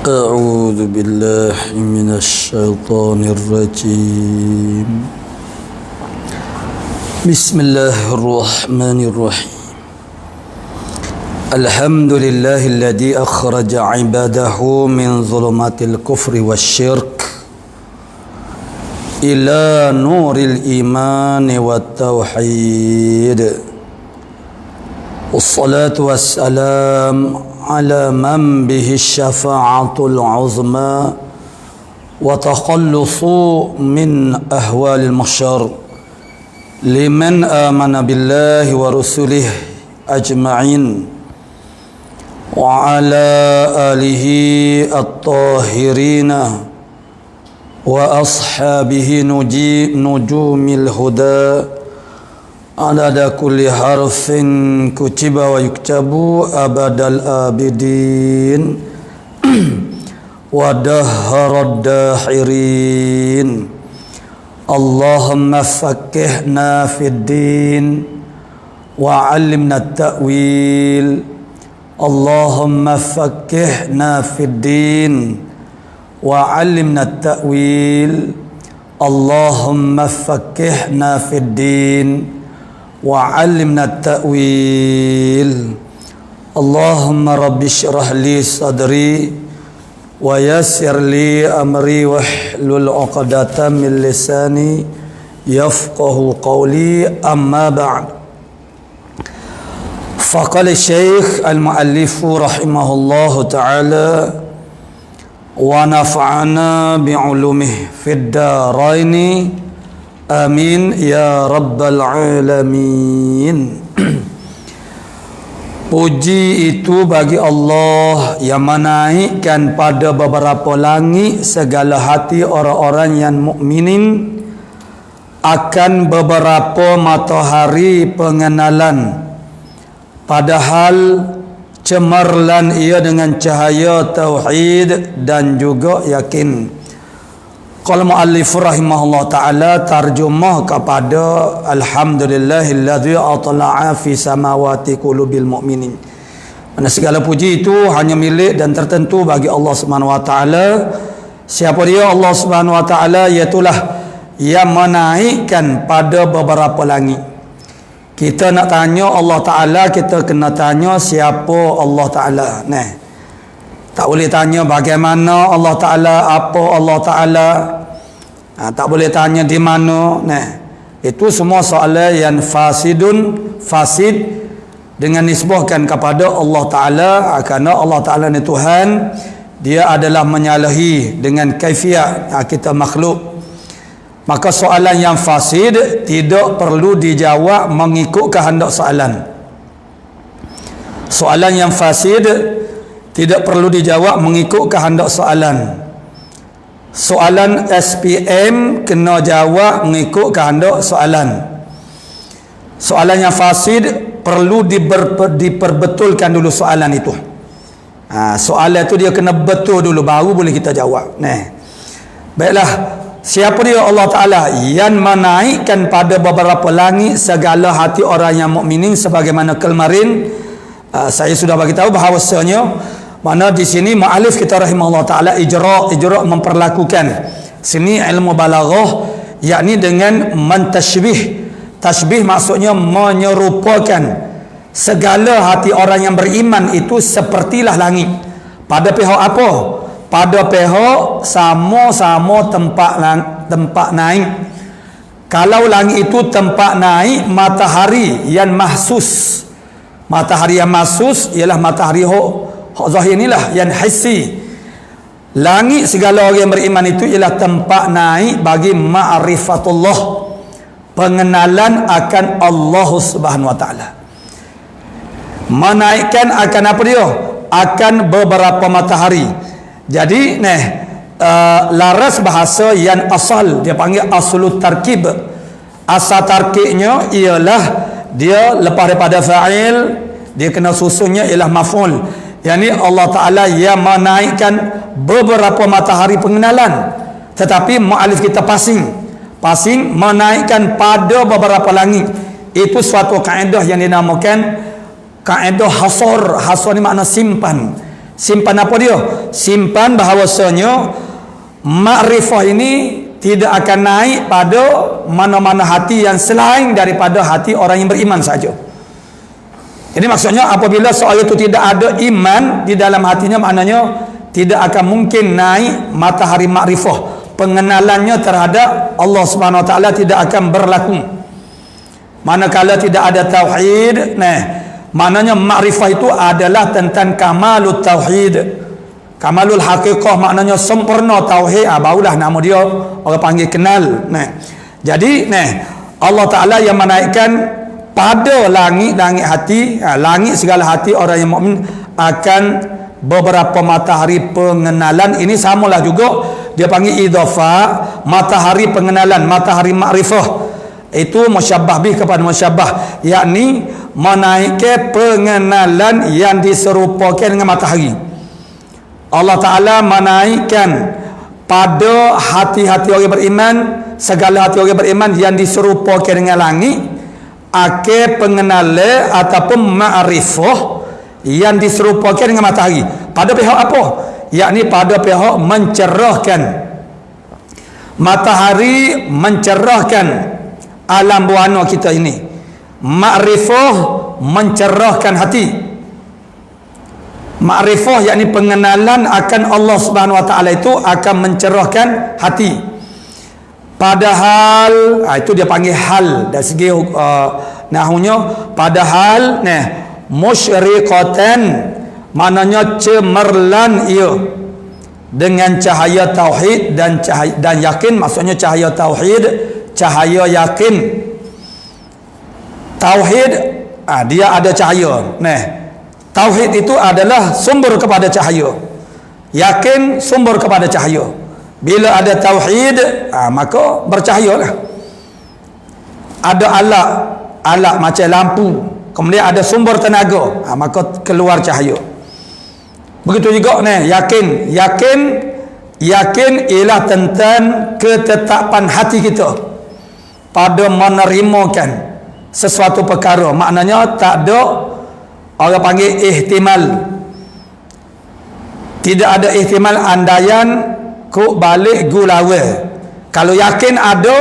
أعوذ بالله من الشيطان الرجيم. بسم الله الرحمن الرحيم. الحمد لله الذي أخرج عباده من ظلمات الكفر والشرك إلى نور الإيمان والتوحيد، والصلاة والسلام على من به الشفاعة العظمى وتخلص من أهوال المحشر لمن آمن بالله ورسله أجمعين، وعلى آله الطاهرين وأصحابه نجوم الهدى عدد كل حرف كتب ويكتب أبد الآبدين ودهر الداحرين. اللهم فقهنا في الدين وعلمنا التأويل. اللهم فقهنا في الدين وعلمنا التأويل. اللهم فقهنا في الدين وعلمنا التأويل. اللهم رب اشرح لي صدري ويسر لي أمري واحلل عقدة من لساني يفقه قولي. أما بعد، فقال الشيخ المؤلف رحمه الله تعالى: ونفعنا بعلومه في الدارين amin ya rabbal alamin. Puji itu bagi Allah yang menaikkan pada beberapa langit segala hati orang-orang yang mukminin akan beberapa matahari pengenalan, padahal cemerlang ia dengan cahaya tauhid dan juga yakin. Qala muallif rahimahullah ta'ala tarjumah kepada alhamdulillahilladzi atla'a fi samawati qulubil mu'minin. Mana segala puji itu hanya milik dan tertentu bagi Allah Subhanahu wa taala. Siapa dia Allah Subhanahu wa taala? Iaitulah yang menaikkan pada beberapa langit. Kita nak tanya Allah taala, kita kena tanya siapa Allah taala. Nah, tak boleh tanya bagaimana Allah taala, apa Allah taala. Tak boleh tanya di mana. Nah, itu semua soalan yang fasid dengan nisbahkan kepada Allah taala, kerana Allah taala ni Tuhan, dia adalah menyalahi dengan kaifiat kita makhluk. Maka soalan yang fasid tidak perlu dijawab mengikut kehendak soalan. Soalan yang fasid tidak perlu dijawab mengikut kehendak soalan. Soalan SPM kena jawab mengikut kehendak soalan. Soalan yang fasid perlu diperbetulkan dulu soalan itu. Soalan itu dia kena betul dulu, baru boleh kita jawab. Nah, baiklah, siapa dia Allah Ta'ala yang menaikkan pada beberapa langit segala hati orang yang mukminin, sebagaimana kemarin saya sudah bagi tahu bahawasanya mana di sini muallif kita rahimahullah taala ijra memperlakukan sini ilmu balaghah, yakni dengan mentashbih. Tashbih maksudnya menyerupakan segala hati orang yang beriman itu sepertilah langit. Pada pihak apa? Pada pihak sama-sama tempat naik. Kalau langit itu tempat naik matahari yang mahsus. Matahari yang mahsus ialah matahari zahir inilah yang hissi. Langit segala orang yang beriman itu ialah tempat naik bagi ma'rifatullah, pengenalan akan Allah Subhanahu wa taala. Menaikkan akan apa dia? Akan beberapa matahari. Jadi laras bahasa yang asal dia panggil aslut tarkib. Asal tarkibnya ialah dia lepas daripada fa'il, dia kena susunnya ialah maf'ul. Yani Allah Ta'ala yang menaikkan beberapa matahari pengenalan. Tetapi mu'alif kita pasing menaikkan pada beberapa langit. Itu suatu kaedah yang dinamakan kaedah hasar. Hasar ni makna simpan. Simpan apa dia? Simpan bahawasanya makrifah ini tidak akan naik pada mana-mana hati yang selain daripada hati orang yang beriman saja. Jadi maksudnya apabila seorang itu tidak ada iman di dalam hatinya, maknanya tidak akan mungkin naik matahari makrifah. Pengenalannya terhadap Allah Subhanahu Wa Taala tidak akan berlaku. Manakala tidak ada tauhid, maknanya makrifah itu adalah tentang kamalut tauhid, kamalul haqiqah, maknanya sempurna tauhid. Barulah nama dia orang panggil kenal. Jadi Allah Taala yang menaikkan pada langit-langit hati, langit segala hati orang yang mukmin akan beberapa matahari pengenalan. Ini samalah juga dia panggil idhafah, matahari pengenalan, matahari makrifah. Itu musyabbah bih kepada musyabbah, yakni menaikkan pengenalan yang diserupakan dengan matahari. Allah Ta'ala menaikkan pada hati-hati orang beriman, segala hati orang beriman yang diserupakan dengan langit, akhir pengenalan ataupun ma'rifah yang diserupakan dengan matahari. Pada pihak apa? Yakni pada pihak mencerahkan. Matahari mencerahkan alam buana kita ini. Ma'rifah mencerahkan hati. Ma'rifah yakni pengenalan akan Allah Subhanahu Wa Taala itu akan mencerahkan hati. Padahal itu dia panggil hal dari segi nahwunya. Padahal musyriqatan, maknanya cemerlan ia dengan cahaya tauhid dan yakin. Maksudnya cahaya tauhid, cahaya yakin. Tauhid dia ada cahaya. Tauhid itu adalah sumber kepada cahaya. Yakin sumber kepada cahaya. Bila ada tauhid, maka bercahayalah. Ada alat macam lampu, kemudian ada sumber tenaga, maka keluar cahaya. Begitu juga yakin ialah tentang ketetapan hati kita pada menerimakan sesuatu perkara. Maknanya tak ada orang panggil ihtimal. Tidak ada ihtimal andaian ku balik gulawe. Kalau yakin ada,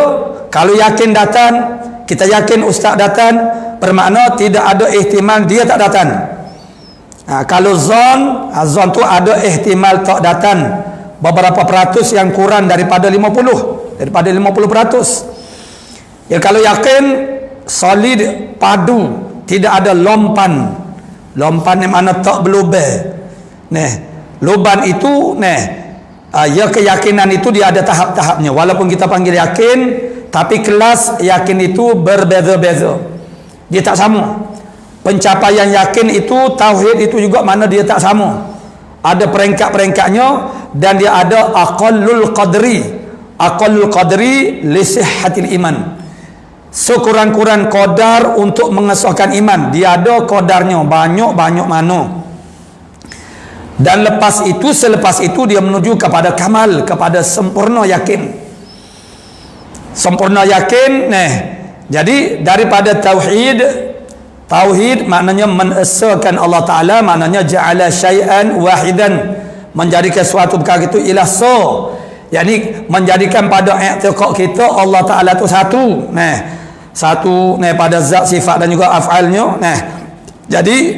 kalau yakin datang, kita yakin ustaz datang, bermakna tidak ada ihtimal dia tak datang. Kalau zon tu ada ihtimal tak datang, beberapa peratus yang kurang daripada 50%. Ya, kalau yakin solid, padu, tidak ada lompan yang mana tak berlubang. Luban itu ya, keyakinan itu dia ada tahap-tahapnya. Walaupun kita panggil yakin, tapi kelas yakin itu berbeza-beza. Dia tak sama. Pencapaian yakin itu, tauhid itu juga mana dia tak sama. Ada peringkat-peringkatnya, dan dia ada aqallul qadri li sihhatil iman. Sekurang-kurang qadar untuk mengesahkan iman. Dia ada qadarnya, banyak mana. Dan selepas itu dia menuju kepada kamal, kepada sempurna yakin. Sempurna yakin. Jadi daripada tauhid maknanya mengesahkan Allah Taala, maknanya ja'ala syai'an wahidan, menjadikan suatu perkara itu ilah yakni menjadikan pada i'tiqad kita Allah Taala itu satu. Satu pada zat, sifat dan juga af'alnya. Jadi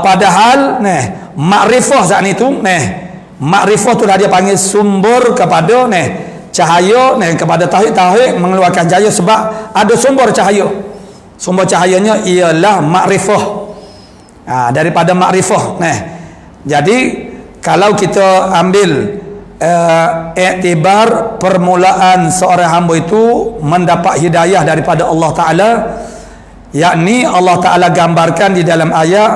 padahal makrifah saat itu makrifah tu dia panggil sumber kepada cahaya, kepada tauhid mengeluarkan cahaya, sebab ada sumber cahaya. Sumber cahayanya ialah makrifah. Daripada makrifah. Jadi kalau kita ambil iktibar permulaan seorang hamba itu mendapat hidayah daripada Allah Taala, yakni Allah Taala gambarkan di dalam ayat,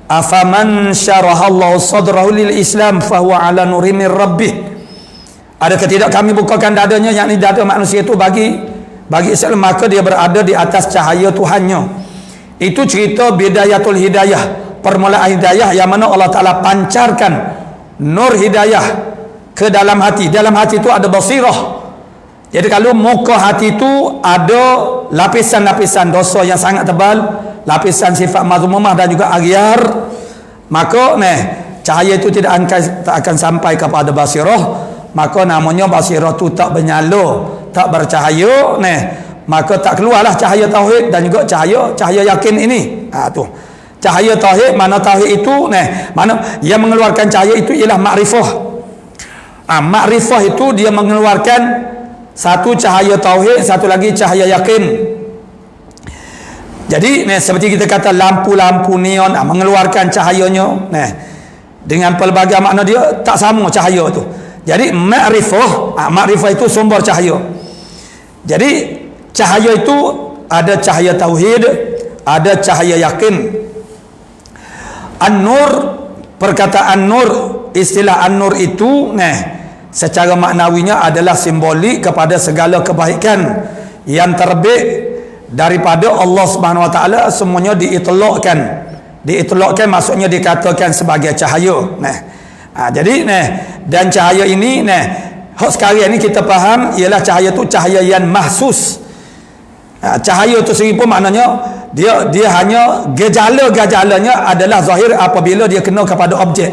afaman syarahallahu sadrahu lil Islam fahuwa ala nuri min rabbih. Adakah tidak kami bukakan dadanya, yakni dada manusia itu bagi Islam, maka dia berada di atas cahaya Tuhannya. Itu cerita bidayatul hidayah, permulaan hidayah, yang mana Allah Taala pancarkan nur hidayah ke dalam hati. Dalam hati itu ada basirah. Jadi kalau muka hati itu ada lapisan-lapisan dosa yang sangat tebal, lapisan sifat mazmumah dan juga aghyar, maka cahaya itu tak akan sampai kepada basirah, maka namanya basirah tu tak bernyala, tak bercahaya, maka tak keluarlah cahaya tauhid dan juga cahaya yakin ini. Tu cahaya tauhid, mana tauhid itu mana yang mengeluarkan cahaya itu ialah makrifah. Makrifah itu dia mengeluarkan satu cahaya tauhid, satu lagi cahaya yakin. Jadi seperti kita kata lampu-lampu neon mengeluarkan cahayanya dengan pelbagai makna, dia tak sama cahaya tu. Jadi makrifah itu sumber cahaya. Jadi cahaya itu ada cahaya tauhid, ada cahaya yakin. An-nur, perkataan nur, istilah an-nur itu secara maknawinya adalah simbolik kepada segala kebaikan yang terbit daripada Allah Subhanahu Wa Taala, semuanya diitlaqkan. Diitlaqkan maksudnya dikatakan sebagai cahaya. Jadi dan cahaya ini sekarang ini kita faham ialah cahaya tu cahaya yang mahsus. Cahaya tu sendiri pun maknanya dia hanya gejala-gejalanya adalah zahir apabila dia kena kepada objek.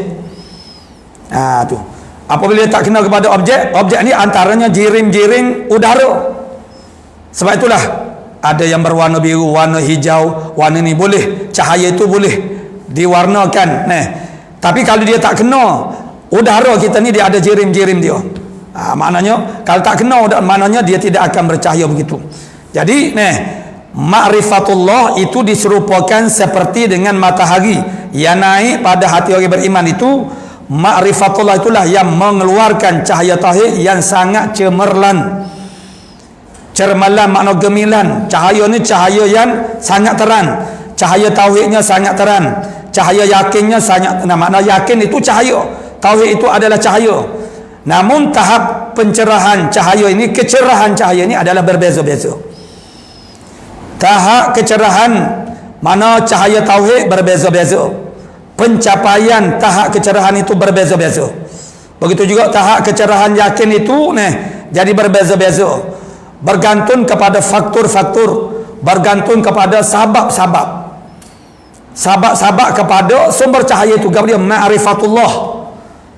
Tu. Apabila dia tak kena kepada objek ni antaranya jiring-jiring udara. Sebab itulah ada yang berwarna biru, warna hijau, warna ni boleh, cahaya itu boleh diwarnakan. Tapi kalau dia tak kena udara kita ni, dia ada jirim-jirim dia. Maknanya kalau tak kena udara, maknanya dia tidak akan bercahaya begitu. Jadi ma'rifatullah itu diserupakan seperti dengan matahari yang naik pada hati orang beriman itu. Ma'rifatullah itulah yang mengeluarkan cahaya tauhid yang sangat cemerlang. Cermalan makna gemilan. Cahaya ni cahaya yang sangat terang. Cahaya tauhidnya sangat terang. Cahaya yakinnya sangat terang. Makna yakin itu cahaya, tauhid itu adalah cahaya. Namun tahap pencerahan cahaya ini, kecerahan cahaya ini adalah berbeza-beza. Tahap kecerahan mana cahaya tauhid berbeza-beza. Pencapaian tahap kecerahan itu berbeza-beza. Begitu juga tahap kecerahan yakin itu jadi berbeza-beza. Bergantung kepada faktor-faktor, bergantung kepada sabab-sabab kepada sumber cahaya itu. Kemudian ma'rifatullah,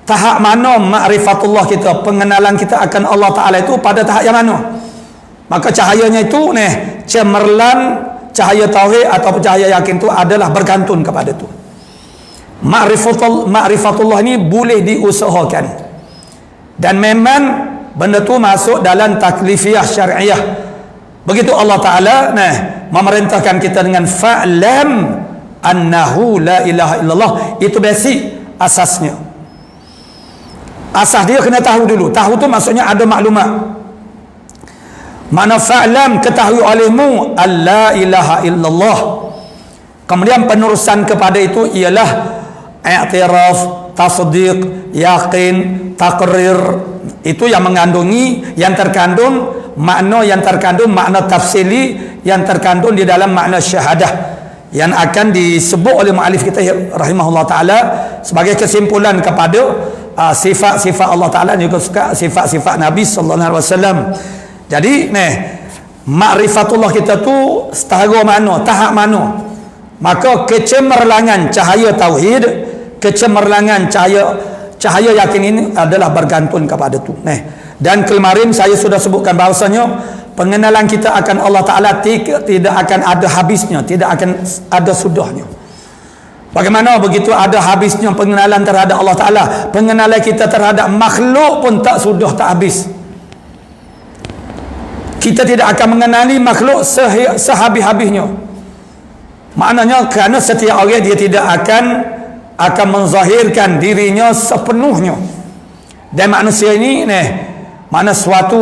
tahap mana ma'rifatullah kita, pengenalan kita akan Allah Ta'ala itu pada tahap yang mana, maka cahayanya itu cemerlang cahaya tauhid atau cahaya yakin itu adalah bergantung kepada itu. Ma'rifatullah ini boleh diusahakan dan memang benda tu masuk dalam taklifiyah syariah. Begitu Allah Ta'ala memerintahkan kita dengan fa'lam annahu la ilaha illallah. Itu basic, asasnya. Asas dia kena tahu dulu. Tahu tu maksudnya ada maklumat. Makna fa'lam, ketahui olehmu alla ilaha illallah. Kemudian penerusan kepada itu ialah i'tiraf, tasdiq, yakin, takrir. Itu yang mengandungi, yang terkandung makna tafsili, yang terkandung di dalam makna syahadah yang akan disebut oleh mu'alif kita rahimahullah ta'ala sebagai kesimpulan kepada sifat-sifat Allah Ta'ala juga sifat-sifat Nabi sallallahu alaihi wasallam. Jadi ma'rifatullah kita tu setara mana, tahap mana, maka kecemerlangan cahaya tauhid, kecemerlangan cahaya yakin ini adalah bergantung kepada itu. Dan kemarin saya sudah sebutkan bahawasanya pengenalan kita akan Allah Ta'ala tidak akan ada habisnya, tidak akan ada sudahnya. Bagaimana begitu ada habisnya pengenalan terhadap Allah Ta'ala, pengenalan kita terhadap makhluk pun tak sudah, tak habis. Kita tidak akan mengenali makhluk sehabis-habisnya. Maknanya kerana setiap orang dia tidak akan menzahirkan dirinya sepenuhnya. Dan manusia ini mana suatu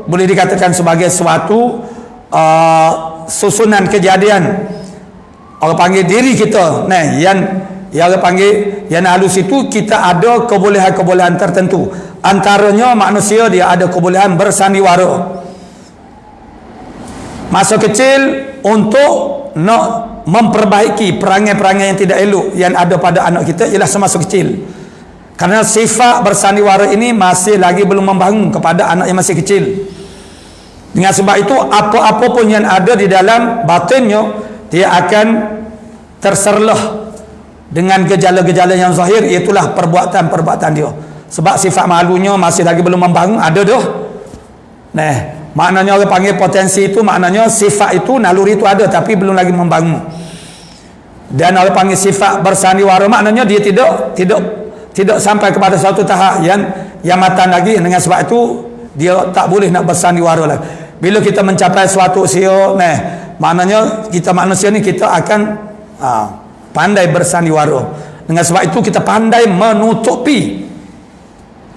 boleh dikatakan sebagai suatu susunan kejadian. Orang panggil diri kita yang orang panggil yang halus itu, kita ada kebolehan-kebolehan tertentu. Antaranya manusia dia ada kebolehan bersandiwara. Masa kecil untuk nak memperbaiki perangai-perangai yang tidak elok yang ada pada anak kita ialah semasa kecil. Kerana sifat bersandiwara ini masih lagi belum membangun kepada anak yang masih kecil. Dengan sebab itu apa-apa pun yang ada di dalam batinnya dia akan terserlah dengan gejala-gejala yang zahir, itulah perbuatan-perbuatan dia. Sebab sifat malunya masih lagi belum membangun, ada dah. Nah, maknanya orang panggil potensi itu, maknanya sifat itu, naluri itu ada tapi belum lagi membangun. Dan orang panggil sifat bersandiwara, maknanya dia tidak sampai kepada suatu tahap yang matang lagi. Dengan sebab itu dia tak boleh nak bersandiwara lagi. Bila kita mencapai suatu usia, maknanya kita manusia ni kita akan pandai bersandiwara. Dengan sebab itu kita pandai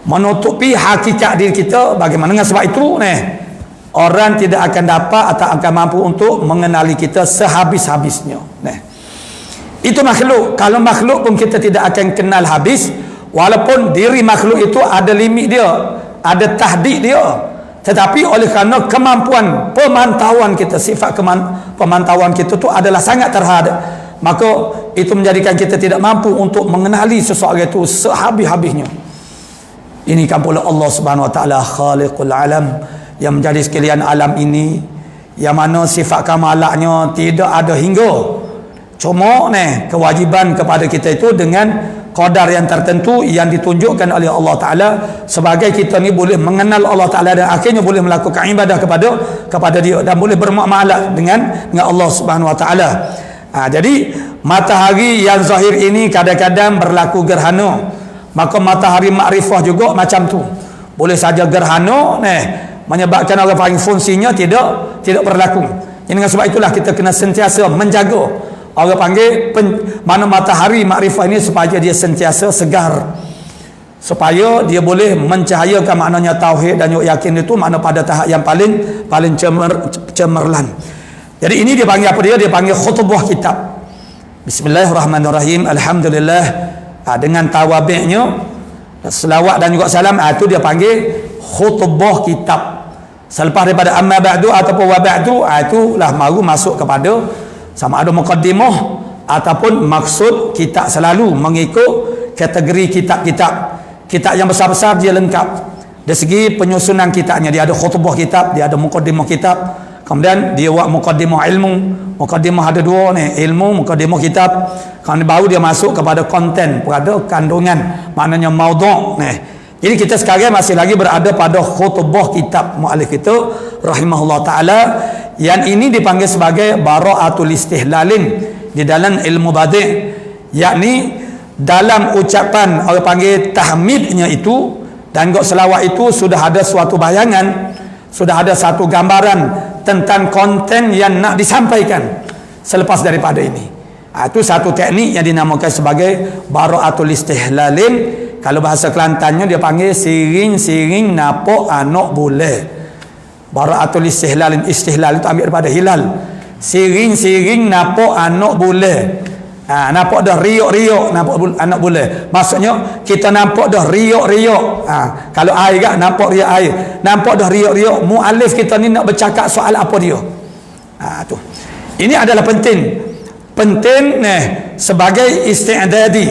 menutupi hakikat diri kita bagaimana. Dengan sebab itu orang tidak akan dapat atau akan mampu untuk mengenali kita sehabis-habisnya. Itu makhluk. Kalau makhluk pun kita tidak akan kenal habis, walaupun diri makhluk itu ada limit dia, ada tahdid dia. Tetapi oleh kerana kemampuan pemantauan kita, sifat pemantauan kita tu adalah sangat terhad, maka itu menjadikan kita tidak mampu untuk mengenali sesuatu itu sehabis-habisnya. Ini kan pula Allah Subhanahu Wa Taala Khaliqul Alam, yang menjadi sekalian alam ini, yang mana sifat kamalaknya tidak ada hingga. Cuma kewajiban kepada kita itu dengan qadar yang tertentu yang ditunjukkan oleh Allah Ta'ala, sebagai kita ni boleh mengenal Allah Ta'ala dan akhirnya boleh melakukan ibadah kepada dia dan boleh bermuamalah dengan Allah Subhanahu Wa Ta'ala. Jadi matahari yang zahir ini kadang-kadang berlaku gerhana, maka matahari makrifah juga macam tu, boleh saja gerhana menyebabkan orang panggil fungsinya tidak berlaku. Dengan sebab itulah kita kena sentiasa menjaga orang panggil mana matahari makrifah ini supaya dia sentiasa segar, supaya dia boleh mencahayakan maknanya tauhid dan yakin itu makna pada tahap yang paling cemerlang. Jadi ini dia panggil apa dia? Dia panggil khutbah kitab. Bismillahirrahmanirrahim. Alhamdulillah, dengan tawabi'nya selawat dan juga salam, itu dia panggil khutbah kitab. Selepas daripada amma ba'du ataupun wa ba'du, itulah baru masuk kepada sama ada muqaddimah ataupun maksud. Kita selalu mengikut kategori kitab yang besar-besar, dia lengkap dari segi penyusunan kitabnya. Dia ada khutbah kitab, dia ada muqaddimah kitab, kemudian dia buat muqaddimah ilmu. Muqaddimah ada dua ilmu, muqaddimah kitab. Kemudian baru dia masuk kepada konten, pada kandungan, maknanya maudhu'. Jadi kita sekarang masih lagi berada pada khutbah kitab muallif kita rahimahullah taala, yang ini dipanggil sebagai bara'atul istihlalin di dalam ilmu badi', yakni dalam ucapan orang panggil tahmidnya itu dan juga selawat itu sudah ada suatu bayangan, sudah ada satu gambaran tentang konten yang nak disampaikan selepas daripada ini. Itu satu teknik yang dinamakan sebagai bara'atul istihlalin. Kalau bahasa Kelantannya dia panggil siring-siring napok anak boleh. Bara'atul istihlalin, istihlal itu ambil daripada hilal. Siring-siring napok anak boleh. Nampak dah riuk-riuk, nampak anak boleh. Maksudnya kita nampak dah riuk-riuk. Kalau air kan nampak riuk air. Nampak dah riuk-riuk. Mu'alif kita ni nak bercakap soal apa dia. Tu. Ini adalah penting. Penting sebagai isti'dadi,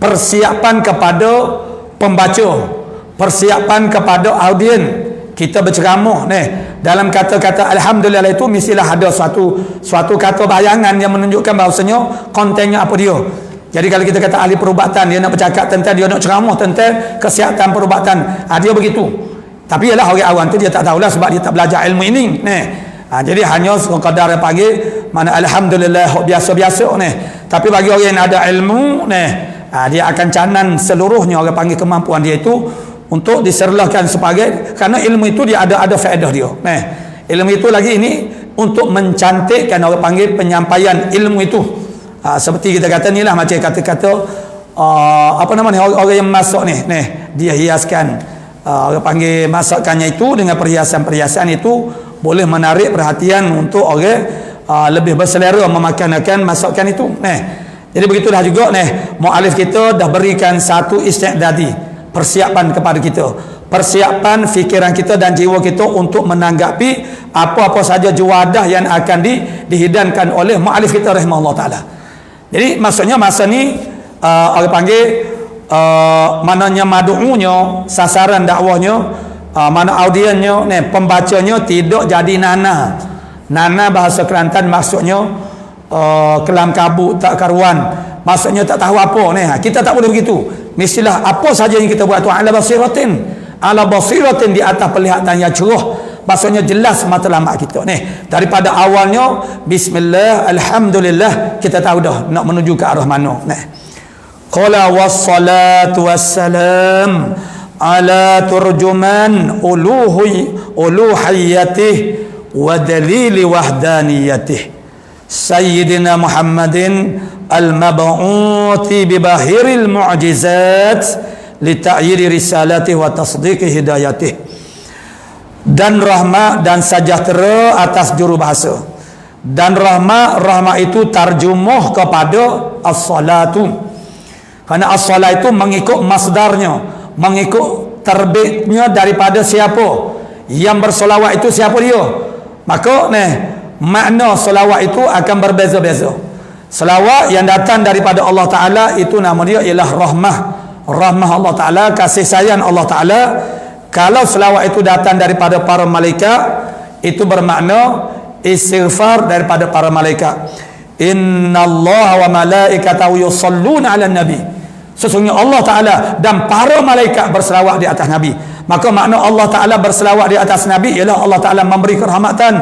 persiapan kepada pembaca, persiapan kepada audien. Kita berceramah dalam kata-kata alhamdulillah itu mestilah ada suatu kata bayangan yang menunjukkan bahawasanya kontennya apa dia. Jadi kalau kita kata ahli perubatan, dia nak bercakap tentang, dia nak ceramah tentang kesihatan perubatan, dia begitu. Tapi ialah orang awam tu dia tak tahulah sebab dia tak belajar ilmu ini. Jadi hanya sekadar panggil mana alhamdulillah biasa-biasa Tapi bagi orang yang ada ilmu dia akan canan seluruhnya orang panggil kemampuan dia itu untuk diserlahkan sebagai, kerana ilmu itu dia ada faedah dia. Ilmu itu lagi ini untuk mencantikkan orang panggil penyampaian ilmu itu. Seperti kita kata ni lah, macam kata-kata apa namanya orang yang masak dia hiaskan, orang panggil masakannya itu dengan perhiasan-perhiasan itu boleh menarik perhatian untuk orang lebih berselera memakan masakan itu. Jadi begitulah juga mu'alif kita dah berikan satu isti'dadi, persiapan kepada kita, persiapan fikiran kita dan jiwa kita untuk menanggapi apa-apa saja juadah yang akan dihidangkan oleh mu'alif kita rahimahullah ta'ala. Jadi maksudnya masa ni orang panggil mananya madu'unya, sasaran dakwahnya, mana audiennya, pembacanya tidak jadi nana bahasa Kelantan maksudnya kelam kabut tak karuan. maksudnya tak tahu apa ni. Kita tak boleh begitu. Mestilah apa saja yang kita buat tu ala basiratin di atas penglihatan yang cerah. Maksudnya jelas matlamat kita ni. Daripada awalnya bismillah, alhamdulillah, kita tahu dah nak menuju ke arah mana. Nah. Qala wassalatu wassalam ala turjuman uluhiyatih wa dalili wahdaniyatih Sayyidina Muhammadin al-mab'uthi bibahiril mu'jizat li ta'yidi risalatih wa tasdiqi hidayatih. Dan rahmat dan sejahtera atas juru bahasa. Dan rahmat itu tarjumuh kepada as-salatu. Kerana as-salat itu mengikut masdarnya, mengikut terbitnya daripada siapa yang bersolawat itu, siapa dia. Maka makna solawat itu akan berbeza-beza. Selawat yang datang daripada Allah Ta'ala itu nama dia ialah rahmah Allah Ta'ala, kasih sayang Allah Ta'ala. Kalau selawat itu datang daripada para malaikat, itu bermakna istighfar daripada para malaikat. Innallaha wa malaikatahu yusalluna 'alan nabi. Sesungguhnya Allah Ta'ala dan para malaikat berselawat di atas Nabi. Maka makna Allah Ta'ala berselawat di atas Nabi ialah Allah Ta'ala memberi kerahmatan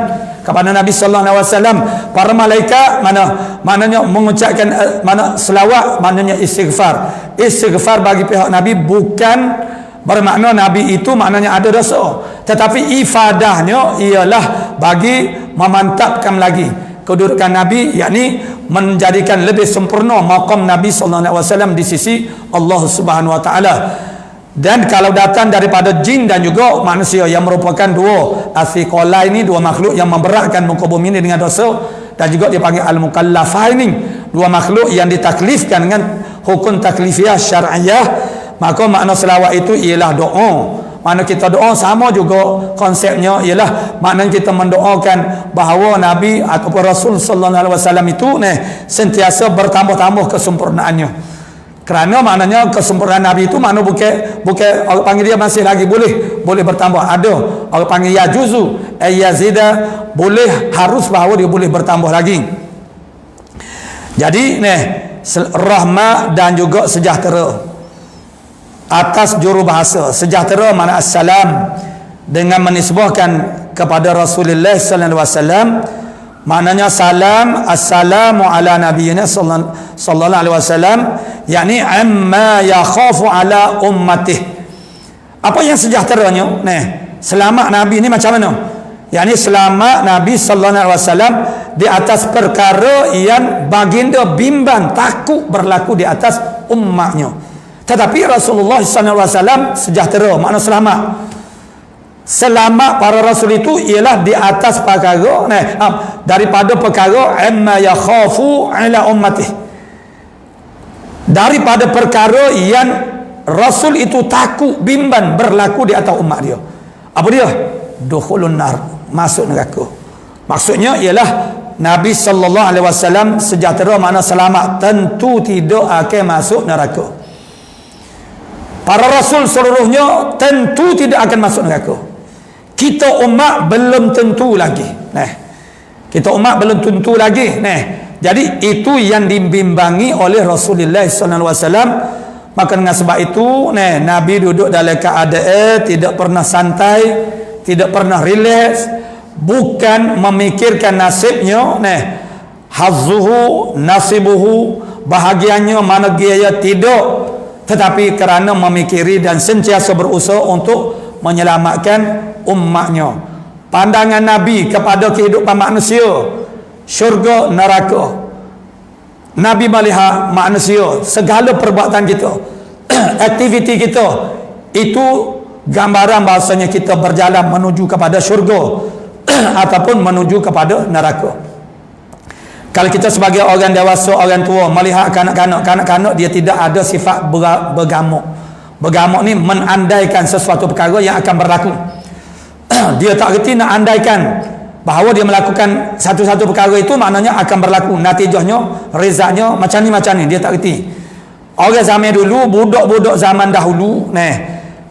kepada Nabi sallallahu alaihi wasallam. Para malaikat maknanya mengucapkan selawat, maknanya istighfar bagi pihak Nabi bukan bermakna Nabi itu maknanya ada dosa, tetapi ifadahnya ialah bagi memantapkan lagi kedudukan Nabi, yakni menjadikan lebih sempurna maqam Nabi sallallahu alaihi wasallam di sisi Allah Subhanahu wa taala. Dan kalau datang daripada jin dan juga manusia yang merupakan dua athiqala ini, dua makhluk yang memberatkan muka bumi ini dengan dosa, dan juga dipanggil al-mukallafah ini, dua makhluk yang ditaklifkan dengan hukum taklifiyah syar'iyah. Maka makna selawat itu ialah doa. Makna kita doa sama juga konsepnya ialah makna kita mendoakan bahawa Nabi ataupun Rasul sallallahu alaihi wasallam itu sentiasa bertambah-tambah kesempurnaannya. Kerana maknanya kesempurnaan Nabi itu makna bukan orang panggil dia masih lagi boleh bertambah. Ada orang panggil ya juzu yazida, boleh, harus bahawa dia boleh bertambah lagi. Jadi rahmat dan juga sejahtera atas juru bahasa. Sejahtera makna assalam, dengan menisbahkan kepada Rasulullah sallallahu alaihi wasallam, maknanya salam, assalamu ala nabiyyina sallallahu alaihi wasallam, yakni amma yakhafu ala ummatih. Apa yang sejahteranya? Selamat Nabi ni macam mana? Yakni selamat Nabi sallallahu alaihi wasallam di atas perkara yang baginda bimbang takut berlaku di atas umatnya. Tetapi Rasulullah sallallahu alaihi wasallam sejahtera, makna selamat. Selamat para rasul itu ialah di atas perkara daripada perkara amma yakhafu ala ummatih, daripada perkara yang rasul itu takut bimbang berlaku di atas umat dia. Apa dia? Dukhulun nar, masuk neraka. Maksudnya ialah Nabi sallallahu alaihi wasallam sejahtera, makna selamat, tentu tidak akan masuk neraka. Para rasul seluruhnya tentu tidak akan masuk neraka. Kita umat belum tentu lagi. Kita umat belum tentu lagi. Jadi itu yang dibimbangi oleh Rasulullah sallallahu alaihi wasallam. Maka dengan sebab itu Nabi duduk dalam keadaan tidak pernah santai, tidak pernah relax, bukan memikirkan nasibnya, hazzuhu nasibuhu, bahagiannya mana dia tidak, tetapi kerana memikiri dan sentiasa berusaha untuk menyelamatkan umatnya. Pandangan Nabi kepada kehidupan manusia, syurga neraka. Nabi melihat manusia, segala perbuatan kita, aktiviti kita, itu gambaran bahasanya kita berjalan menuju kepada syurga ataupun menuju kepada neraka. Kalau kita sebagai orang dewasa, orang tua, melihat kanak-kanak dia tidak ada sifat bergamuk. Bergamuk ni menandaikan sesuatu perkara yang akan berlaku. Dia tak reti nak andaikan bahawa dia melakukan satu-satu perkara itu maknanya akan berlaku, natijahnya, rezatnya macam ni, dia tak reti. Orang zaman dulu, budak-budak zaman dahulu,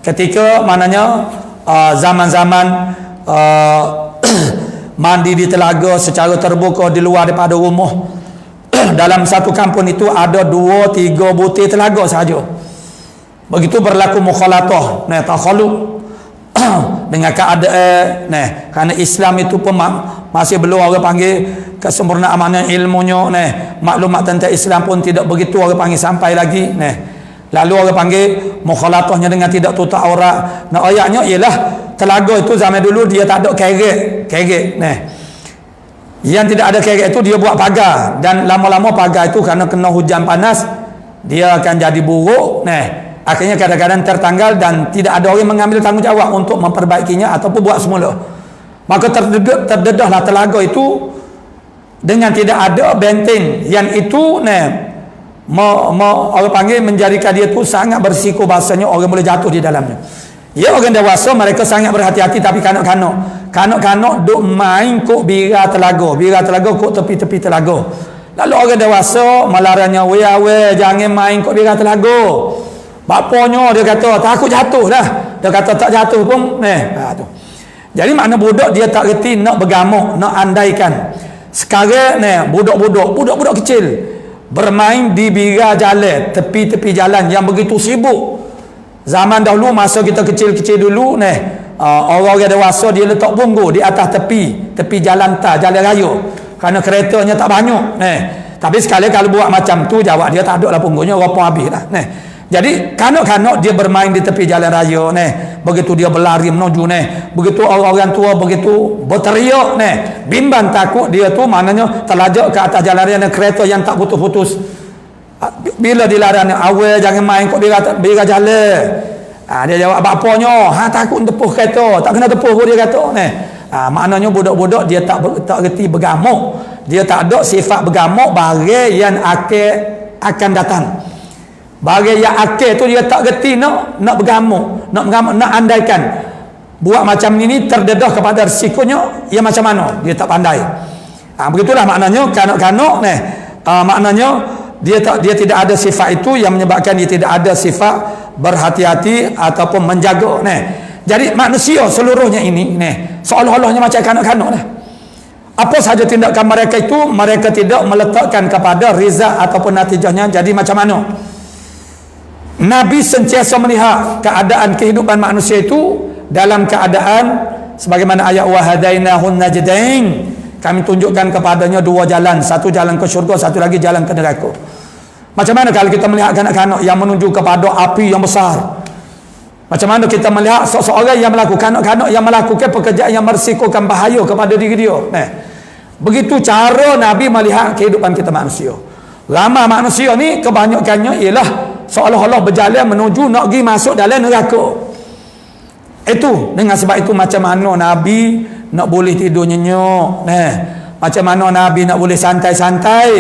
ketika maknanya zaman-zaman mandi di telaga secara terbuka di luar daripada rumah, dalam satu kampung itu ada 2-3 butir telaga sahaja. Begitu berlaku mukhalatah, takhaluk dengan keadaan, kerana Islam itu pun masih belum orang panggil kesempurnaan mana ilmunya, maklumat tentang Islam pun tidak begitu orang panggil sampai lagi, lalu orang panggil mukhalatahnya dengan tidak tutup aurat. Ayatnya ialah telaga itu zaman dulu dia tak ada kerek, yang tidak ada kerek itu dia buat pagar, dan lama-lama pagar itu kerana kena hujan panas dia akan jadi buruk, akhirnya kadang-kadang tertanggal dan tidak ada orang mengambil tanggungjawab untuk memperbaikinya ataupun buat semula. Maka terdedahlah telaga itu dengan tidak ada benteng, yang itu orang panggil menjadikan dia tu sangat berisiko, bahasanya orang boleh jatuh di dalamnya. Ya, orang dewasa mereka sangat berhati-hati, tapi kanak-kanak duk main kok bira telaga kok tepi-tepi telaga. Lalu orang dewasa melarangnya, we jangan main kok bira telaga. Bapanya dia kata takut jatuh dah. Dia kata tak jatuh pun tu. Jadi makna budak dia tak reti nak bergamuk, nak andaikan. Sekarang budak-budak kecil bermain di bira jalan, tepi-tepi jalan yang begitu sibuk. Zaman dahulu masa kita kecil-kecil dulu orang-orang dewasa dia letak bunggu di atas tepi jalan raya. Kerana keretanya tak banyak. Tapi sekali kalau buat macam tu jawab dia tak ada lah punggungnya, rapang habis dah. Jadi kanak-kanak dia bermain di tepi jalan raya, begitu dia berlari menuju, begitu orang tua begitu berteriak, bimbang takut dia tu maknanya terlajak ke atas jalan raya, kereta yang tak putus-putus. Bila dilarang, awal jangan main kok bira jalan. Dia jawab bapanya, takut tepuh kereta, tak kena tepuh pun dia kata. Maknanya budak-budak dia tak reti bergamuk, dia tak ada sifat bergamuk bagi yang akan datang. Bagi yang akhir tu dia tak reti nak bergamuk, nak andaikan. Buat macam ini terdedah kepada risikonya, yang macam mana dia tak pandai. Begitulah maknanya kanak-kanak maknanya dia tidak ada sifat itu yang menyebabkan dia tidak ada sifat berhati-hati ataupun menjaga. Jadi manusia seluruhnya ini seolah-olahnya macam kanak-kanak lah. Apa saja tindakan mereka itu, mereka tidak meletakkan kepada rizal ataupun natijahnya jadi macam mana. Nabi sentiasa melihat keadaan kehidupan manusia itu dalam keadaan sebagaimana ayat wa hadainahun najdain, kami tunjukkan kepadanya 2 jalan, satu jalan ke syurga, satu lagi jalan ke neraka. Macam mana kalau kita melihat kanak-kanak yang menuju kepada api yang besar? Macam mana kita melihat seseorang yang melakukan kanak-kanak yang melakukan pekerjaan yang merisikokan bahaya kepada diri dia? Begitu cara Nabi melihat kehidupan kita manusia. Ramai manusia ni kebanyakannya ialah seolah-olah berjalan menuju nak pergi masuk dalam neraka. Itu dengan sebab itu macam mana Nabi nak boleh tidur nyenyak, macam mana Nabi nak boleh santai-santai,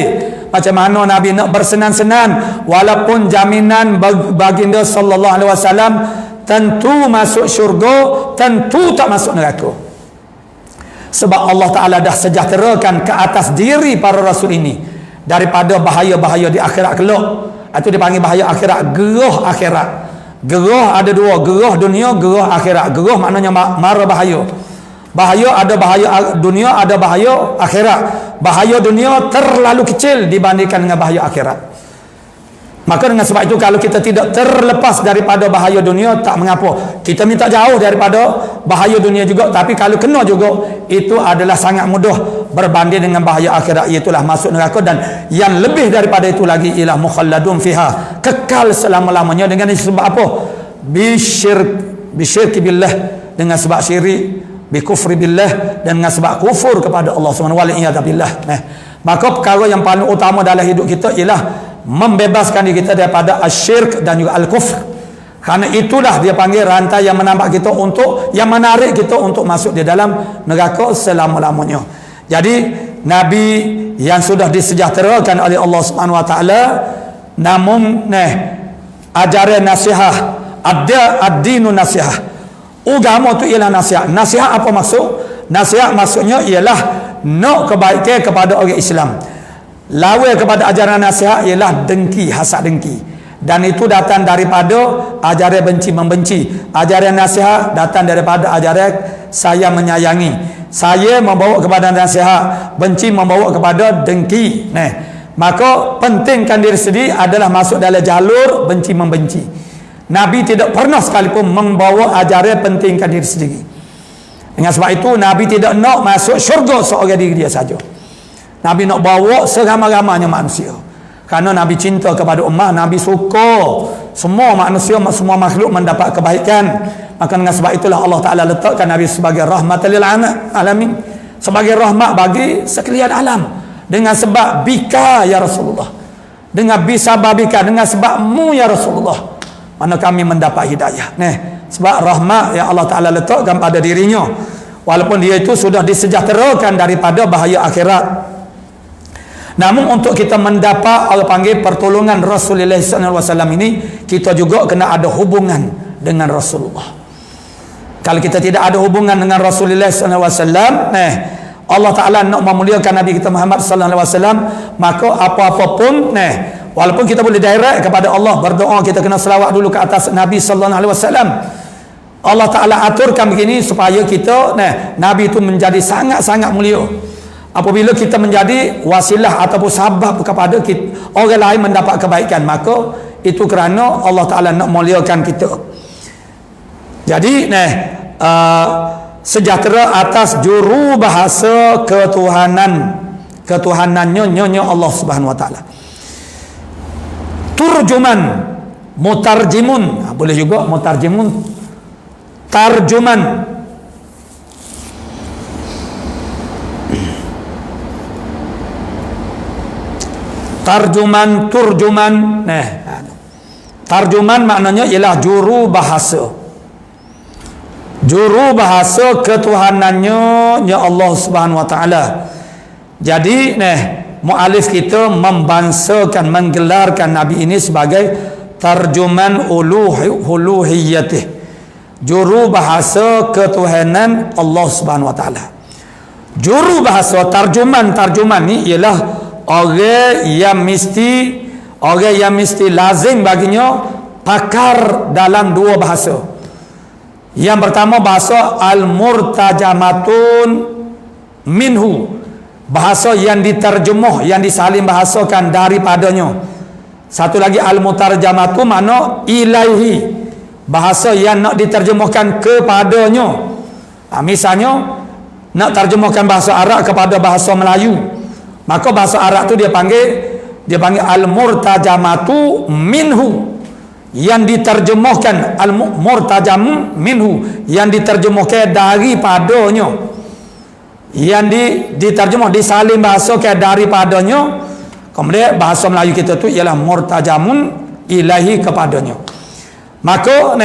macam mana Nabi nak bersenang-senang, walaupun jaminan baginda sallallahu alaihi wasallam tentu masuk syurga, tentu tak masuk neraka. Sebab Allah Ta'ala dah sejahterakan ke atas diri para rasul ini daripada bahaya-bahaya di akhirat kelak. Itu dipanggil bahaya akhirat, gerah akhirat. Gerah ada 2, gerah dunia, gerah akhirat. Gerah maknanya mara bahaya. Bahaya ada bahaya dunia, ada bahaya akhirat. Bahaya dunia terlalu kecil dibandingkan dengan bahaya akhirat. Maka dengan sebab itu kalau kita tidak terlepas daripada bahaya dunia, tak mengapa. Kita minta jauh daripada bahaya dunia juga, tapi kalau kena juga, itu adalah sangat mudah berbanding dengan bahaya akhirat, iaitulah masuk neraka. Dan yang lebih daripada itu lagi ialah mukhalladun fiha, kekal selama-lamanya. Dengan sebab apa? Bisyirki billah, dengan sebab syirik, bikufri billah, dan dengan sebab kufur kepada Allah Subhanahu wa ta'ala. Maka perkara yang paling utama dalam hidup kita ialah membebaskan diri kita daripada asyirk dan juga al-kufr. Kerana itulah dia panggil rantai yang menambah kita untuk, yang menarik kita untuk masuk di dalam neraka selama-lamanya. Jadi Nabi yang sudah disejahterakan oleh Allah Subhanahu wa taala, namun ajaran nasihat, ad-dinu nasihat. Agama tu ialah nasihat. Nasihat apa maksud? Nasihat maksudnya ialah nak kebaikan kepada orang Islam. Lawan kepada ajaran nasihat ialah dengki, hasad dengki. Dan itu datang daripada ajaran benci membenci. Ajaran nasihat datang daripada ajaran saya menyayangi. Saya membawa kepada nasihat, benci membawa kepada dengki. Maka pentingkan diri sendiri adalah masuk dalam jalur benci membenci. Nabi tidak pernah sekalipun membawa ajaran pentingkan diri sendiri. Dengan sebab itu Nabi tidak nak masuk syurga seorang diri dia saja. Nabi nak bawa seramai-ramainya manusia. Kerana Nabi cinta kepada ummah, Nabi suka semua manusia, semua makhluk mendapat kebaikan. Maka dengan sebab itulah Allah Ta'ala letakkan Nabi sebagai rahmatan lil alamin, sebagai rahmat bagi sekalian alam. Dengan sebab bika ya Rasulullah, dengan bisababika, dengan sebabmu ya Rasulullah, mana kami mendapat hidayah. Sebab rahmat yang Allah Ta'ala letakkan pada dirinya, walaupun dia itu sudah disejahterakan daripada bahaya akhirat. Namun untuk kita mendapat Allah panggil pertolongan Rasulullah SAW ini, kita juga kena ada hubungan dengan Rasulullah. Kalau kita tidak ada hubungan dengan Rasulullah SAW, Allah Ta'ala nak memuliakan Nabi kita Muhammad SAW, maka apa-apa pun, walaupun kita boleh direct kepada Allah, berdoa, kita kena selawat dulu ke atas Nabi SAW. Allah Ta'ala aturkan begini supaya kita, Nabi itu menjadi sangat-sangat mulia. Apabila kita menjadi wasilah ataupun sabab kepada kita, orang lain mendapat kebaikan, maka itu kerana Allah Ta'ala nak muliakan kita. Jadi sejahtera atas juru bahasa ketuhanannya nyonya Allah Subhanahu Wa Ta'ala. Turjuman, mutarjimun, boleh juga mutarjimun, tarjuman. Tarjuman, turjuman. Tarjuman maknanya ialah juru bahasa. Juru bahasa ketuhanannya ya Allah Subhanahu Wa Ta'ala. Jadi muallif kita membangsakan, menggelarkan Nabi ini sebagai tarjuman uluhiyatih, juru bahasa ketuhanan Allah Subhanahu Wa Ta'ala. Juru bahasa, tarjuman ni ialah orang yang mesti lazim baginya pakar dalam dua bahasa. Yang pertama bahasa al-murtajamatun minhu, bahasa yang diterjemah, yang disalin bahasakan daripadanya. Satu lagi al-mutarjamatu makna ilaihi, bahasa yang nak diterjemahkan kepadanya. Misalnya nak terjemahkan bahasa Arab kepada bahasa Melayu, maka bahasa Arab tu dia panggil al-murtajamatu minhu, yang diterjemahkan, al-murtajam minhu, yang diterjemahkan daripadanya, yang diterjemah, disalin bahasa ke daripadanya. Kemudian bahasa Melayu kita tu ialah murtajamun ilahi kepadanya. Maka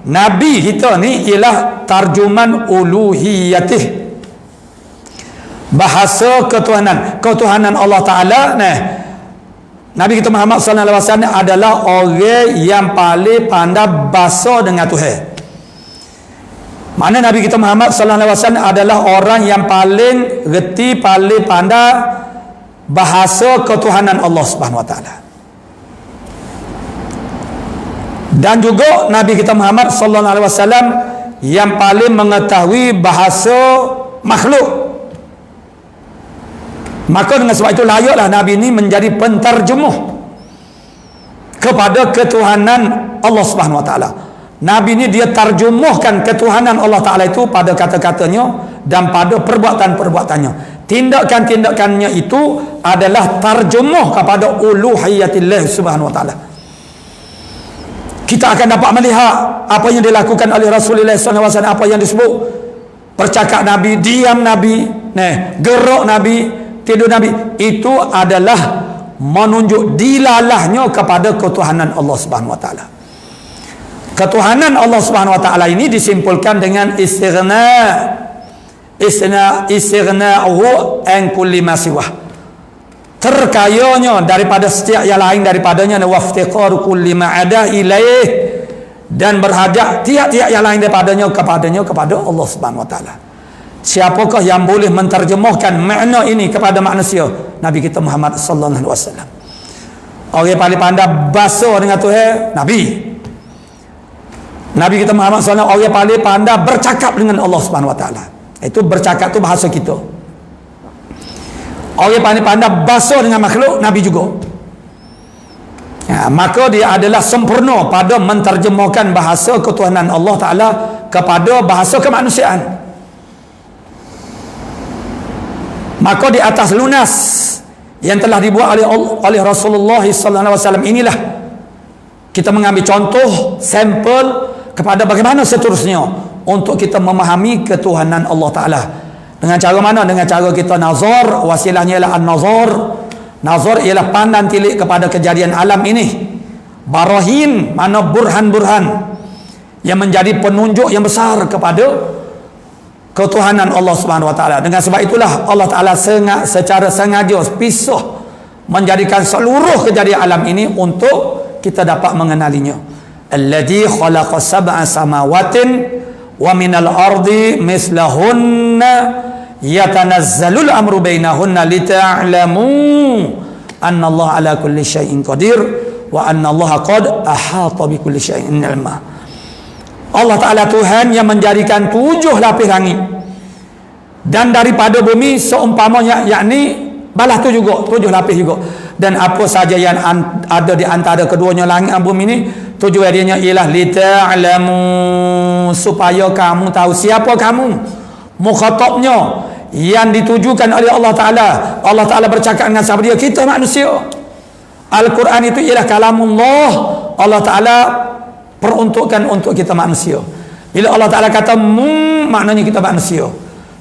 Nabi kita ni ialah tarjuman uluhiyatih, bahasa ketuhanan Allah Ta'ala. Nabi kita Muhammad SAW adalah orang yang paling pandai bahasa dengan Tuhan. Mana Nabi kita Muhammad SAW adalah orang yang paling reti, paling pandai bahasa ketuhanan Allah Subhanahu Wa Ta'ala. Dan juga Nabi kita Muhammad SAW yang paling mengetahui bahasa makhluk. Maka dengan sebab itu layaklah Nabi ini menjadi penterjemuh kepada ketuhanan Allah Subhanahu Wa Ta'ala. Nabi ini dia terjemahkan ketuhanan Allah Ta'ala itu pada kata-katanya dan pada perbuatan-perbuatannya. Tindakan-tindakannya itu adalah terjemah kepada uluhiyatillah Subhanahu Wa Ta'ala. Kita akan dapat melihat apa yang dilakukan oleh Rasulullah SAW, apa yang disebut percakap Nabi, diam Nabi, gerak Nabi, tidur Nabi, itu adalah menunjuk dilalahnya kepada ketuhanan Allah Subhanahu Wa Ta'ala. Ketuhanan Allah Subhanahu Wa Ta'ala ini disimpulkan dengan istighna'uhu an kulli ma siwah, terkayanya daripada setiap yang lain daripadanya, wa iftiqaru kulli ma ada ilaih, dan berhajat tiap-tiap yang lain daripadanya kepada Allah Subhanahu Wa Ta'ala. Siapakah yang boleh menterjemahkan makna ini kepada manusia? Nabi kita Muhammad sallallahu alaihi wasallam. Orang yang paling pandai bahasa dengan Tuhan, Nabi. Nabi kita Muhammad sallallahu alaihi wasallam orang yang paling pandai bercakap dengan Allah Subhanahu Wa Ta'ala. Itu bercakap tu bahasa kita. Orang pandai-pandai basuh dengan makhluk, Nabi juga. Ya, maka dia adalah sempurna pada menterjemahkan bahasa ketuhanan Allah Ta'ala kepada bahasa kemanusiaan. Maka di atas lunas yang telah dibuat oleh Rasulullah SAW inilah kita mengambil contoh, sampel kepada bagaimana seterusnya untuk kita memahami ketuhanan Allah Ta'ala. Dengan cara mana? Dengan cara kita nazar, wasilahnya ialah an-nazar. Nazar ialah pandang tilik kepada kejadian alam ini. Barahin, mana burhan-burhan yang menjadi penunjuk yang besar kepada ketuhanan Allah Subhanahu Wa Taala. Dengan sebab itulah Allah Taala secara sengaja pisah menjadikan seluruh kejadian alam ini untuk kita dapat mengenalinya. Alladzi khalaqa sab'a samawatin wa minal ardi mislahunna yatanazzalul amru bainahunna lita'lamu anna Allah ala kulli syai'in qadir wa anna Allah qad ahata bi kulli syai'in ilma. Allah Ta'ala Tuhan yang menjadikan 7 lapis langit dan daripada bumi seumpamanya, yakni balas tu juga 7 lapis juga, dan apa saja yang ada di antara keduanya langit dan bumi ini, tujuannya ialah lita'lamu, supaya kamu tahu siapa kamu, mukhatabnya yang ditujukan oleh Allah Ta'ala. Allah Ta'ala bercakap dengan siapa dia? Kita manusia. Al-Quran itu ialah kalamullah. Allah Ta'ala peruntukkan untuk kita manusia. Bila Allah Ta'ala kata mung, maknanya kita manusia,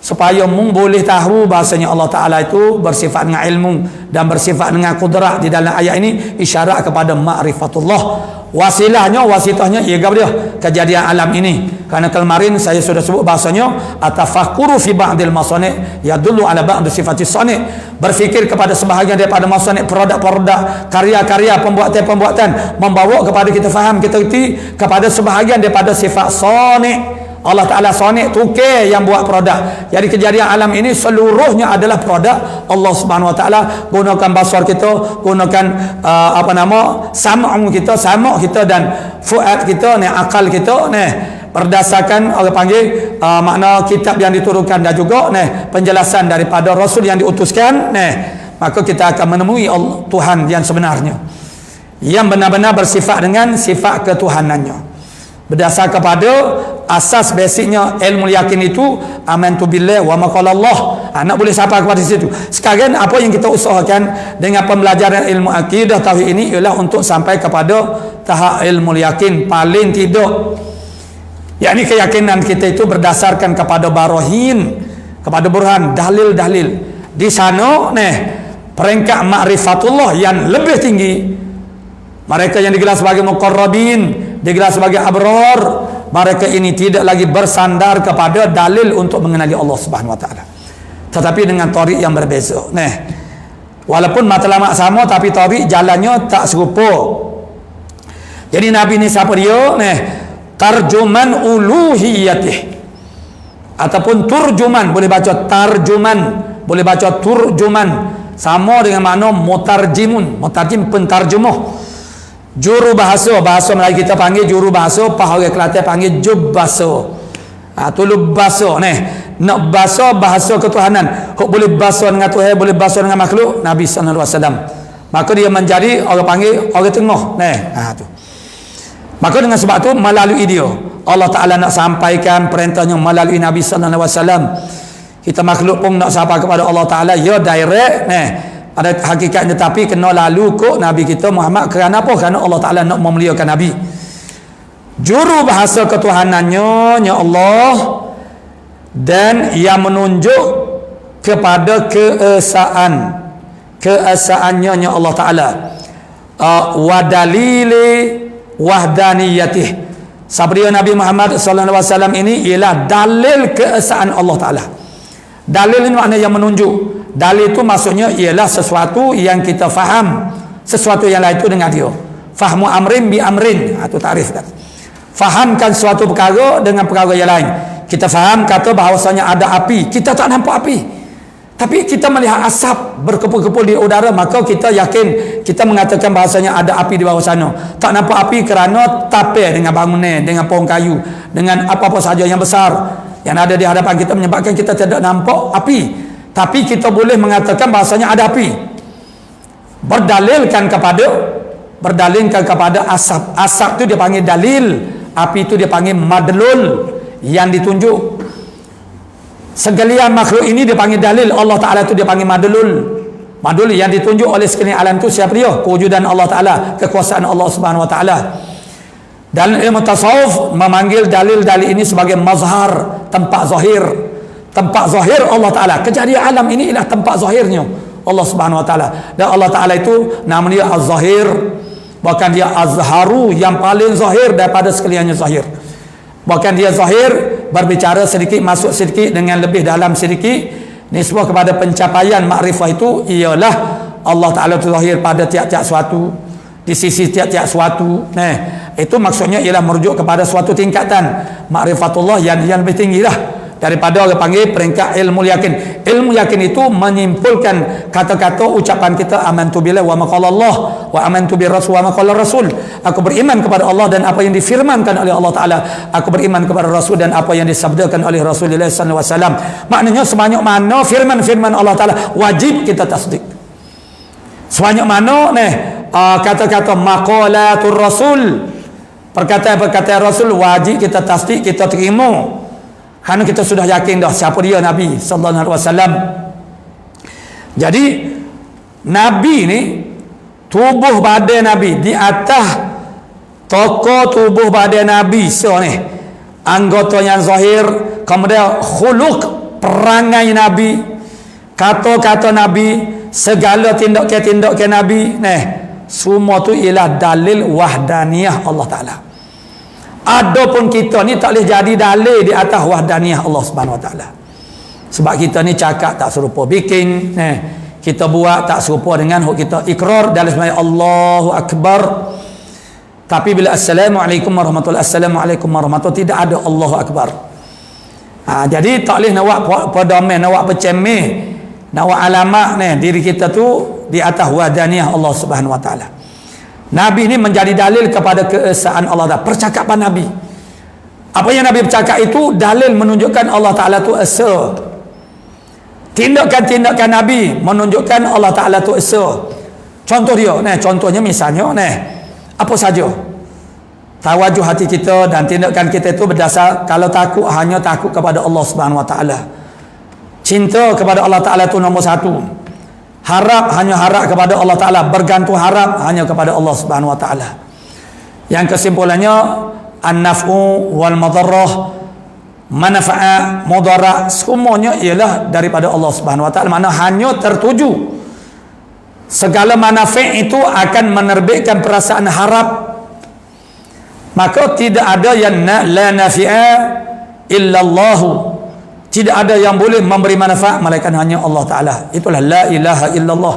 supaya mung boleh tahu bahasanya Allah Ta'ala itu bersifat dengan ilmu dan bersifat dengan kudrah. Di dalam ayat ini isyarat kepada ma'rifatullah. Wasilahnya, wasitahnya ialah dia kejadian alam ini. Karena kemarin saya sudah sebut bahasanya atafakuru fi ba'dil masani' yadullu ala ba'd sifati sani'. Berfikir kepada sebahagian daripada masani', produk-produk, karya-karya, pembuatan-pembuatan, membawa kepada kita faham, kita erti kepada sebahagian daripada sifat sani'. Allah Ta'ala sani' tukar yang buat produk. Jadi kejadian alam ini seluruhnya adalah produk Allah Subhanahu Wa Ta'ala. Gunakan basar kita, gunakan sam'u kita, sama' kita dan fuad kita, akal kita, berdasarkan orang panggil makna kitab yang diturunkan dan juga penjelasan daripada Rasul yang diutuskan, maka kita akan menemui Tuhan yang sebenarnya, yang benar-benar bersifat dengan sifat ketuhanannya. Berdasar kepada asas basicnya ilmu yakin itu, amantu billah wa ma qala Allah. Nak boleh sampai kepada situ. Sekarang apa yang kita usahakan dengan pembelajaran ilmu akidah tauhid ini ialah untuk sampai kepada tahap ilmu yakin paling tidak, yakni keyakinan kita itu berdasarkan kepada barahin, kepada burhan, dalil-dalil. Di sana peringkat ma'rifatullah yang lebih tinggi, mereka yang digelar sebagai muqarrabin, digelar sebagai abrar, mereka ini tidak lagi bersandar kepada dalil untuk mengenali Allah Subhanahu Wa Taala, tetapi dengan tarik yang berbeza. Walaupun matlamat sama, tapi tarik jalannya tak serupa. Jadi Nabi ni siapa dia? Tarjuman uluhiyatih, ataupun turjuman, boleh baca tarjuman, boleh baca turjuman, sama dengan makna mutarjimun. Mutarjim pentarjemah, juru bahasa. Bahasa Melayu kita panggil juru bahasa, orang Kelantan panggil jub bahasa. Tulu bahasa nak bahasa ketuhanan. Hok boleh bahasa dengan Tuhan, boleh bahasa dengan makhluk, Nabi sallallahu alaihi wasallam. Maka dia menjadi orang panggil orang tengah. Tu. Maka dengan sebab tu melalui dia Allah Ta'ala nak sampaikan perintahnya melalui Nabi sallallahu alaihi wasallam. Kita makhluk pun nak sampai kepada Allah Ta'ala ya direct pada hakikatnya, tapi kena lalu kok Nabi kita Muhammad. Kerana apa? Kerana Allah Ta'ala nak memuliakan Nabi. Juru bahasa ketuhanannya ya Allah, dan yang menunjuk kepada keesaannya ya Allah Ta'ala, wadalili wahdaniyatih. Sabria Nabi Muhammad sallallahu alaihi wasallam ini ialah dalil keesaan Allah Ta'ala. Dalil ini maknanya yang menunjuk. Dalil itu maksudnya ialah sesuatu yang kita faham, sesuatu yang lain itu dengan dia. Fahmu amrin bi amrin, itu tarif kan. Fahamkan suatu perkara dengan perkara yang lain. Kita faham kata bahawasanya ada api, kita tak nampak api, tapi kita melihat asap berkepul-kepul di udara, maka kita yakin, kita mengatakan bahasanya ada api di bawah sana. Tak nampak api kerana tapir dengan bangunan, dengan pohon kayu, dengan apa-apa sahaja yang besar yang ada di hadapan kita menyebabkan kita tidak nampak api. Tapi kita boleh mengatakan bahasanya ada api. Berdalilkan kepada asap. Asap tu dia panggil dalil, api tu dia panggil madlul, yang ditunjuk. Segalian makhluk ini dia panggil dalil, Allah Ta'ala tu dia panggil madlul. Madlul yang ditunjuk oleh sekalian alam tu siapa dia? Kewujudan Allah Ta'ala, kekuasaan Allah Subhanahu Wa Ta'ala. Dalam ilmu tasawuf memanggil dalil-dalil ini sebagai mazhar, tempat zahir. Tempat zahir Allah Ta'ala. Kejadian alam ini ialah tempat zahirnya Allah Subhanahu Wa Ta'ala. Dan Allah Ta'ala itu nama dia Az-Zahir. Bahkan dia Az-Zaharu, yang paling zahir daripada sekaliannya zahir. Bahkan dia zahir, berbicara sedikit, masuk sedikit, dengan lebih dalam sedikit. Nisbah kepada pencapaian makrifah itu ialah Allah Ta'ala itu zahir pada tiap-tiap suatu, di sisi tiap-tiap suatu. Itu maksudnya ialah merujuk kepada suatu tingkatan makrifatullah yang lebih tinggi lah daripada orang panggil peringkat ilmu yakin. Ilmu yakin itu menyimpulkan kata-kata ucapan kita, amantu billah wa ma qala Allah wa amantu bir rasul wa ma qala rasul. Aku beriman kepada Allah dan apa yang difirmankan oleh Allah Ta'ala. Aku beriman kepada Rasul dan apa yang disabdakan oleh Rasulullah SAW. Maknanya sebanyak mana firman-firman Allah Ta'ala wajib kita tasdik. Sebanyak mana kata-kata maqalatur rasul, perkataan-perkataan Rasul wajib kita tasdik, kita terima. Kerana kita sudah yakin dah siapa dia Nabi sallallahu alaihi wasallam. Jadi Nabi ni, tubuh badan Nabi di atas tokoh tubuh badan Nabi, so ni anggota yang zahir, kemudian khuluk perangai Nabi, kata-kata Nabi, segala tindakan Nabi, semua tu ialah dalil wahdaniyah Allah Ta'ala. Adapun kita ni tak boleh jadi dalil di atas wahdaniyah Allah Subhanahu Wa Ta'ala. Sebab kita ni cakap tak serupa bikin, kita buat tak serupa dengan kita ikrar dalam semayang Allahu Akbar. Tapi bila Assalamualaikum warahmatullahi wabarakatuh tidak ada Allahu Akbar. Jadi tak boleh nak buat pedoman, nak buat pecemeh, nak buat alamat diri kita tu di atas wahdaniyah Allah Subhanahu Wa Ta'ala. Nabi ini menjadi dalil kepada keesaan Allah Ta'ala. Percakapan Nabi, apa yang Nabi bercakap itu dalil menunjukkan Allah Ta'ala itu esa. Tindakan-tindakan Nabi menunjukkan Allah Ta'ala itu esa. Contoh dia, contohnya misalnya apa saja tawajuh hati kita dan tindakan kita itu berdasar, kalau takut hanya takut kepada Allah Subhanahu Wa Ta'ala. Cinta kepada Allah Ta'ala itu nombor satu. Harap hanya harap kepada Allah Ta'ala, bergantung harap hanya kepada Allah Subhanahu Wa Ta'ala. Yang kesimpulannya, an-naf'u wal madarrah, manfaat, mudarat, semuanya ialah daripada Allah Subhanahu Wa Ta'ala. Mana hanya tertuju, segala manfaat itu akan menerbitkan perasaan harap. Maka tidak ada yang la nafi'a illallahu, tidak ada yang boleh memberi manfaat melainkan hanya Allah Ta'ala. Itulah la ilaha illallah.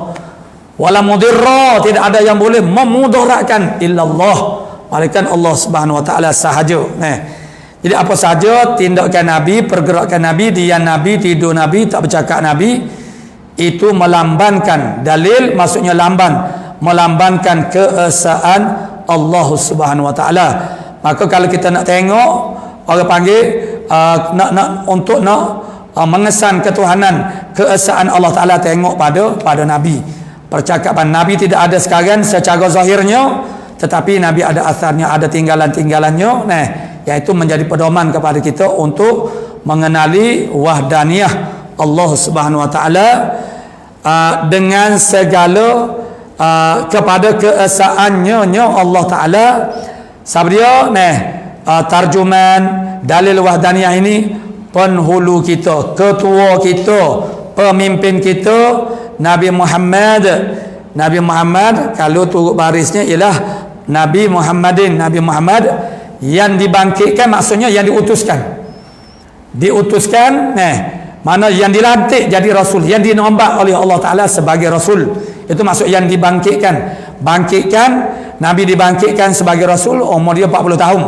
Wala mudirra, tidak ada yang boleh memudaratkan illallah melainkan Allah Subhanahu Wa Ta'ala sahaja. Jadi apa sahaja tindakan Nabi, pergerakan Nabi, diam Nabi, tidur Nabi, tak bercakap Nabi, itu melambangkan dalil, maksudnya melambangkan keesaan Allah Subhanahu Wa Ta'ala. Maka kalau kita nak tengok, orang panggil untuk mengesan ketuhanan, keesaan Allah Ta'ala, tengok pada Nabi. Percakapan Nabi tidak ada sekarang secara zahirnya, tetapi Nabi ada asarnya, ada tinggalan-tinggalannya, iaitu menjadi pedoman kepada kita untuk mengenali wahdaniyah Allah Subhanahu Wa Ta'ala dengan segala kepada keesaannya Allah Ta'ala. Sabria tarjuman dalil wahdaniyah ini penghulu kita, ketua kita, pemimpin kita, Nabi Muhammad. Nabi Muhammad kalau turut barisnya ialah Nabi Muhammadin, Nabi Muhammad yang dibangkitkan, maksudnya yang diutuskan, mana yang dilantik jadi Rasul, yang dinombak oleh Allah Ta'ala sebagai Rasul. Itu maksud yang dibangkitkan. Nabi dibangkitkan sebagai Rasul, umur dia 40 tahun.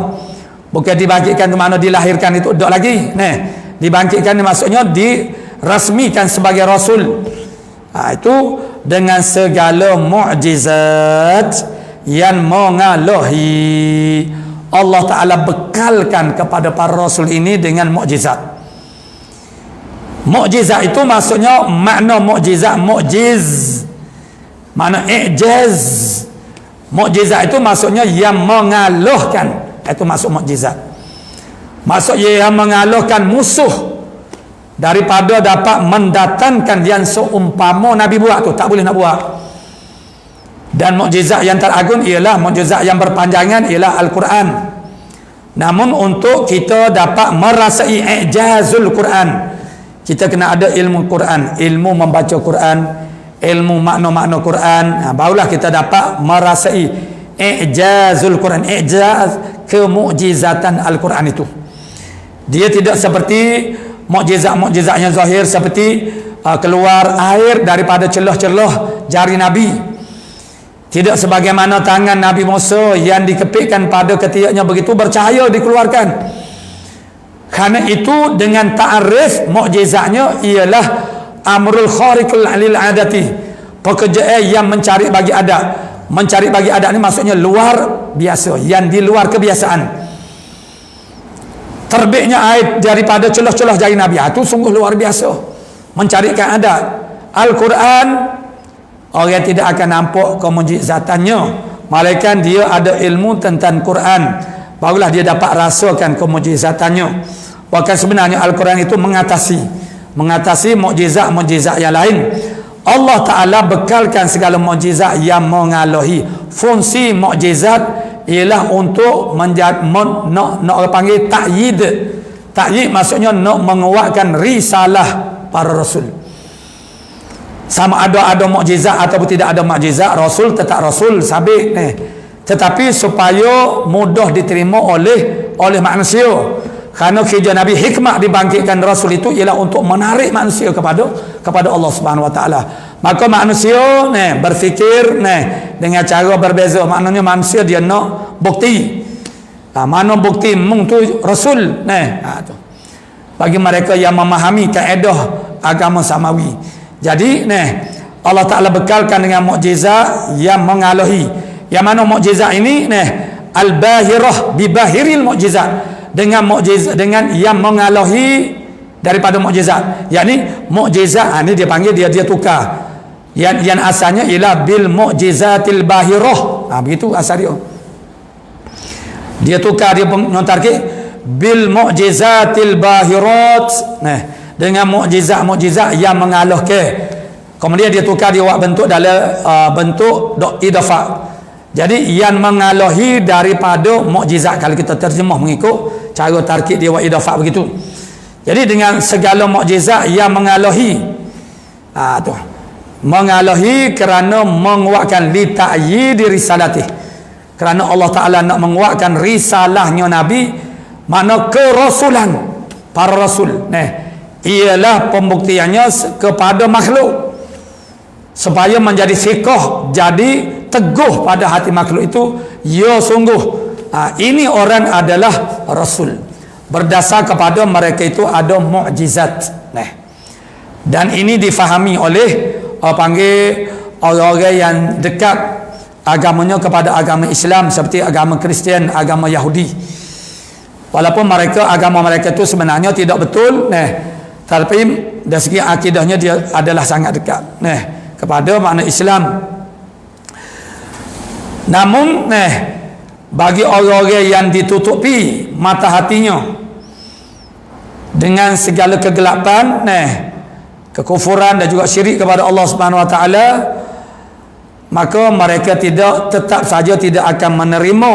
Bukan dibangkitkan ke mana dilahirkan itu duduk lagi. Dibangkitkan maksudnya dirasmikan sebagai Rasul. Itu dengan segala mukjizat yang mengalahi. Allah Ta'ala bekalkan kepada para Rasul ini dengan mukjizat. Mukjizat itu maksudnya makna mukjizat, mukjiz makna i'jaz. Mukjizat itu maksudnya yang mengalahkan, itu maksud mukjizat. Maksud yang mengalahkan musuh daripada dapat mendatangkan yang seumpama Nabi buat tu, tak boleh nak buat. Dan mukjizat yang teragung ialah mukjizat yang berpanjangan ialah Al-Quran. Namun untuk kita dapat merasai i'jazul Quran, kita kena ada ilmu Quran, ilmu membaca Quran, ilmu makna-makna Quran. Barulah kita dapat merasai i'jazul Quran, i'jaz, kemukjizatan Al-Quran itu. Dia tidak seperti mukjizat-mukjizat yang zahir seperti keluar air daripada celah-celah jari Nabi. Tidak sebagaimana tangan Nabi Musa yang dikepitkan pada ketiaknya begitu bercahaya dikeluarkan. Karena itu dengan ta'arif mukjizatnya ialah amrul khariqul lil adati, pekerjaan yang mencari bagi adat. Mencari bagi adat ni maksudnya luar biasa, yang di luar kebiasaan. Terbitnya air daripada celah-celah jari Nabi, itu sungguh luar biasa, mencarikan adat. Al-Quran orang tidak akan nampak kemujizatannya, melainkan dia ada ilmu tentang Quran, barulah dia dapat rasakan kemujizatannya. Bahkan sebenarnya Al-Quran itu mengatasi mukjizat-mukjizat yang lain. Allah Ta'ala bekalkan segala mukjizat yang mengalahi. Fungsi mukjizat ialah untuk nak orang panggil ta'yid. Ta'yid maksudnya nak menguatkan risalah para rasul. Sama ada mukjizat ataupun tidak ada mukjizat, rasul tetap rasul sabit ni. Tetapi supaya mudah diterima oleh manusia. Kerana kerja Nabi, hikmah dibangkitkan rasul itu ialah untuk menarik manusia kepada Allah Subhanahu Wa Taala. Maka manusia berfikir dengan cara berbeza. Maknanya manusia dia nak bukti. Mana bukti mung tu rasul tu. Bagi mereka yang memahami kaedah agama samawi. Jadi Allah Ta'ala bekalkan dengan mukjizat yang mengalahi. Yang mana mukjizat ini al-bahirah bibahiril mukjizat, dengan mukjizat dengan yang mengalahi daripada mukjizat. Yakni mukjizat ini dia panggil dia tukar. Yang asalnya ialah bil mukjizatil bahirah. Begitu asal dia. Dia tukar, dia nyontar ke bil mukjizatil bahirat. Dengan mukjizat-mukjizat yang mengalahkan. Kemudian dia tukar, dia buat bentuk dalam bentuk idafah. Jadi yang mengalahi daripada mukjizat, kalau kita terjemah mengikut cara tarkib dia buat idafah begitu. Jadi dengan segala mukjizat yang mengalahi, tu mengalahi kerana menguatkan li ta'yid risalatih, kerana Allah Ta'ala nak menguatkan risalahnya Nabi, makna kerasulan para rasul. Ialah pembuktiannya kepada makhluk, supaya menjadi fiqh, jadi teguh pada hati makhluk itu, ya sungguh ini orang adalah rasul, berdasar kepada mereka itu ada mukjizat. Dan ini difahami oleh panggil orang-orang yang dekat agamanya kepada agama Islam, seperti agama Kristian, agama Yahudi. Walaupun agama mereka itu sebenarnya tidak betul, tapi dari segi akidahnya dia adalah sangat dekat kepada makna Islam. Namun bagi orang-orang yang ditutupi mata hatinya dengan segala kegelapan, kekufuran dan juga syirik kepada Allah Subhanahu Wa Taala, maka mereka tetap saja tidak akan menerima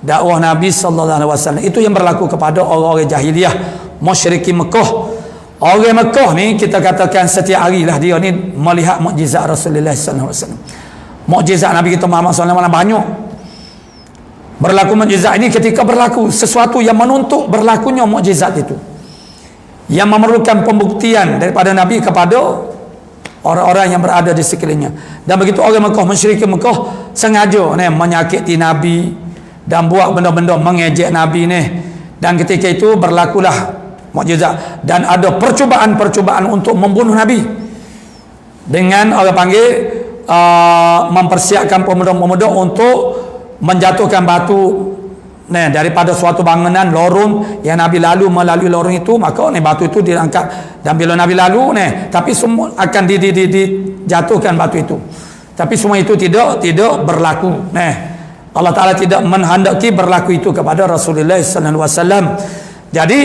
dakwah Nabi sallallahu alaihi wasallam. Itu yang berlaku kepada orang-orang jahiliyah, musyrikin Mekah. Orang Mekah ni kita katakan setiap hari lah dia ni melihat mukjizat Rasulullah sallallahu alaihi wasallam. Mukjizat Nabi kita Muhammad sallallahu alaihi wasallam banyak. Berlaku mukjizat ini ketika berlaku sesuatu yang menuntut berlakunya mukjizat itu, yang memerlukan pembuktian daripada Nabi kepada orang-orang yang berada di sekelilingnya. Dan begitu orang Mekah, musyrikin Mekah sengaja menyakiti Nabi dan buat benda-benda mengejek Nabi ni. Dan ketika itu berlakulah mukjizat, dan ada percubaan-percubaan untuk membunuh Nabi dengan orang panggil mempersiapkan pemuda-pemuda untuk menjatuhkan batu Nah, daripada suatu bangunan lorong yang Nabi lalu melalui lorong itu, maka batu itu diangkat, dan bila Nabi lalu tapi semua akan dijatuhkan batu itu. Tapi semua itu tidak berlaku. Allah Taala tidak menghendaki berlaku itu kepada Rasulullah sallallahu alaihi wasallam. Jadi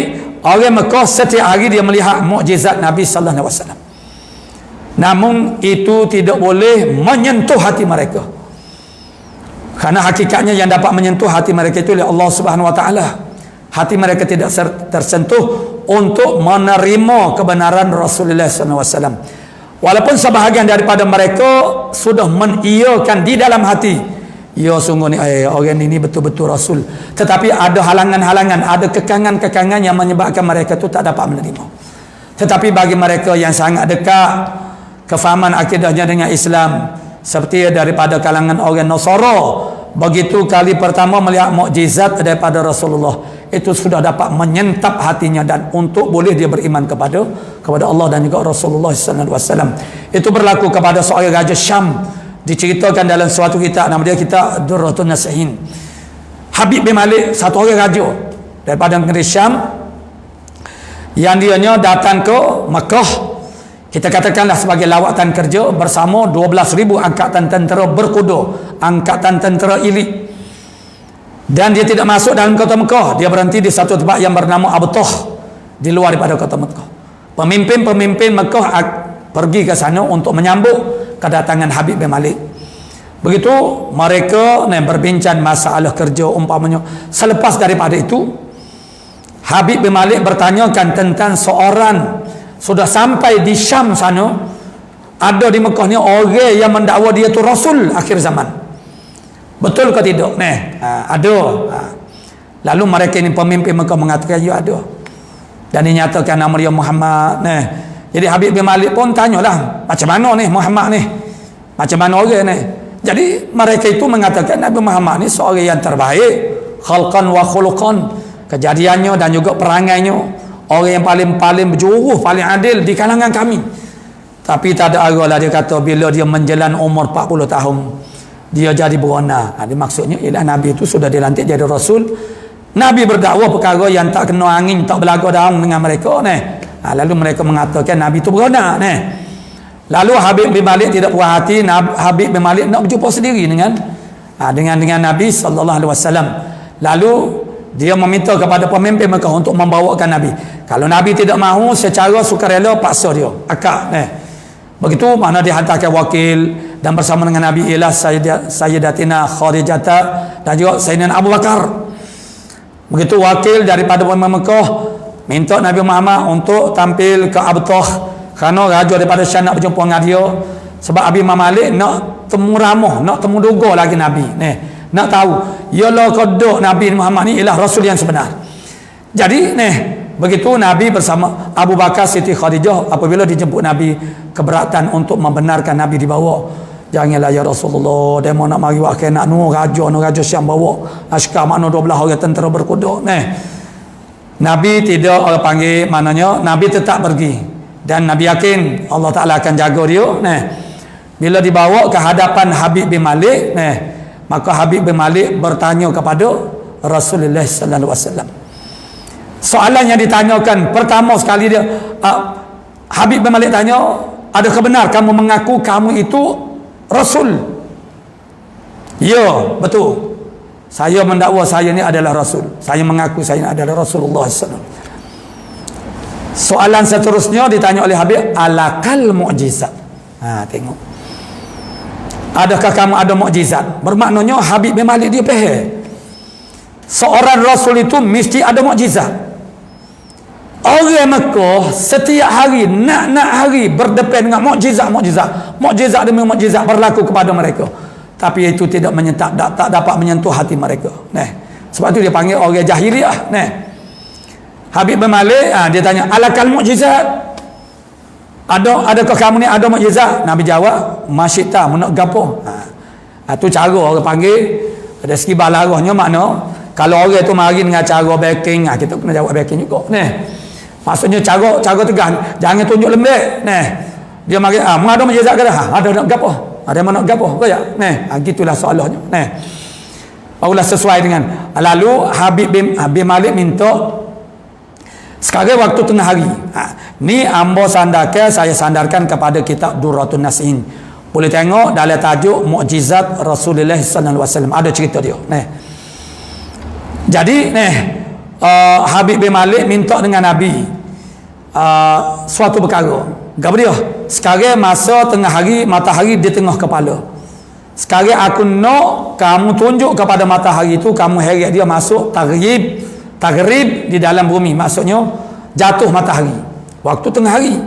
orang Mekah setiap hari dia melihat mukjizat Nabi sallallahu alaihi wasallam. Namun itu tidak boleh menyentuh hati mereka. Karena hakikatnya yang dapat menyentuh hati mereka itu oleh Allah Subhanahu wa taala. Hati mereka tidak tersentuh untuk menerima kebenaran Rasulullah sallallahu alaihi wasallam. Walaupun sebahagian daripada mereka sudah mengiyakan di dalam hati, ya sungguh ni orang ini betul-betul Rasul. Tetapi ada halangan-halangan, ada kekangan-kekangan yang menyebabkan mereka itu tak dapat menerima. Tetapi bagi mereka yang sangat dekat kefahaman akidahnya dengan Islam, seperti daripada kalangan orang Nasara, begitu kali pertama melihat mukjizat daripada Rasulullah, itu sudah dapat menyentap hatinya, dan untuk boleh dia beriman kepada Allah dan juga Rasulullah sallallahu alaihi wasallam. Itu berlaku kepada seorang raja Syam, diceritakan dalam suatu kitab, nama dia kitab Durratun Nasihin. Habib bin Malik, satu orang raja daripada negeri Syam, yang dianya datang ke Mekah, kita katakanlah sebagai lawatan kerja bersama 12,000 angkatan tentera berkuda, angkatan tentera elit. Dan dia tidak masuk dalam kota Mekah, dia berhenti di satu tempat yang bernama Abtah, di luar daripada kota Mekah. Pemimpin-pemimpin Mekah pergi ke sana untuk menyambut kedatangan Habib bin Malik. Begitu mereka berbincang masalah kerja umpamanya. Selepas daripada itu, Habib bin Malik bertanyakan tentang seorang sudah sampai di Syam sana, ada di Mekah ni orang yang mendakwa dia tu Rasul akhir zaman. Betul ke tidak? Ada. Lalu mereka ini pemimpin Mekah mengatakan ya ada. Dan dinyatakan nama dia Muhammad. Jadi Habib bin Malik pun tanyalah, macam mana ni Muhammad ni? Macam mana orang ni? Jadi mereka itu mengatakan Nabi Muhammad ni seorang yang terbaik, khalqan wa khuluqan, kejadiannya dan juga perangainya, orang yang paling berjuruh, paling adil di kalangan kami. Tapi tak ada arah lah, dia kata bila dia menjelang umur 40 tahun dia jadi berona. Dia maksudnya ialah Nabi itu sudah dilantik jadi Rasul. Nabi berdakwah perkara yang tak kena angin, tak berlagu daun dengan mereka lalu mereka mengatakan Nabi itu berona. Lalu Habib bin Malik tidak puas hati. Habib bin Malik nak berjumpa sendiri dengan Nabi sallallahu alaihi wasallam. Lalu dia meminta kepada pemimpin Mekah untuk membawakan Nabi. Kalau Nabi tidak mahu, secara sukarela paksa dia akak. Begitu mana dihantarkan wakil, dan bersama dengan Nabi ialah Sayyidatina Khadijah dan juga Sayyidina Abu Bakar. Begitu wakil daripada pemimpin Mekah minta Nabi Muhammad untuk tampil ke Abtah, kerana raja daripada Syam nak berjumpa dengan dia. Sebab Abi Malik nak temu ramah, nak temu duga lagi Nabi nak tahu ialah kodok Nabi Muhammad ni ialah Rasul yang sebenar. Jadi begitu Nabi bersama Abu Bakar, Siti Khadijah, apabila dijemput Nabi, keberatan untuk membenarkan Nabi dibawa. Janganlah ya Rasulullah, demo nak mari wakil nak raja Syam bawa askar makna 12 orang tentera berkuda. Nabi tidak orang panggil, maknanya Nabi tetap pergi, dan Nabi yakin Allah Ta'ala akan jaga dia. Bila dibawa ke hadapan Habib bin Malik, maka Habib bin Malik bertanya kepada Rasulullah sallallahu alaihi wasallam. Soalan yang ditanyakan pertama sekali dia, Habib bin Malik tanya, adakah benar kamu mengaku kamu itu Rasul? Ya, betul. Saya mendakwa saya ni adalah Rasul. Saya mengaku saya adalah Rasulullah sallallahu alaihi wasallam. Soalan seterusnya ditanya oleh Habib, alakal mukjizat. Tengok. Adakah kamu ada mukjizat? Bermaknanya Habib bin Malik dia faham seorang Rasul itu mesti ada mukjizat. Orang Mekah setiap hari nak hari berdepan dengan mukjizat demi mukjizat berlaku kepada mereka, tapi itu tidak menyentap, tak dapat menyentuh hati mereka. Sebab itu dia panggil orang jahiliah. Habib bin Malik dia tanya, alakal mukjizat? Adakah kamu ni ada mukjizat? Nabi jawab, masyita, nak gapo? Itu cara orang panggil. Ada segi balarahnya, makna kalau orang tu mari dengan cara backing, kita kena jawab backing juga. Maksudnya cara tegas, jangan tunjuk lembek. Dia mari, ada mukjizat ke dah? Ada nak gapo? Ada mana nak gapo? Kaya? Gitulah soalannya. barulah sesuai dengan. Lalu Habib bin Malik minta, sekarang waktu tengah hari, ni ambo sandarkan, saya sandarkan kepada kitab Durratun Nasihin. Boleh tengok dalam tajuk Mukjizat Rasulullah sallallahu alaihi wasallam, ada cerita dia. Jadi Habib bin Malik minta dengan Nabi suatu perkara. Apa dia? Sekarang masa tengah hari, matahari di tengah kepala. Sekarang aku nak kamu tunjuk kepada matahari itu, kamu heret dia masuk taghrib di dalam bumi. Maksudnya jatuh matahari waktu tengah hari.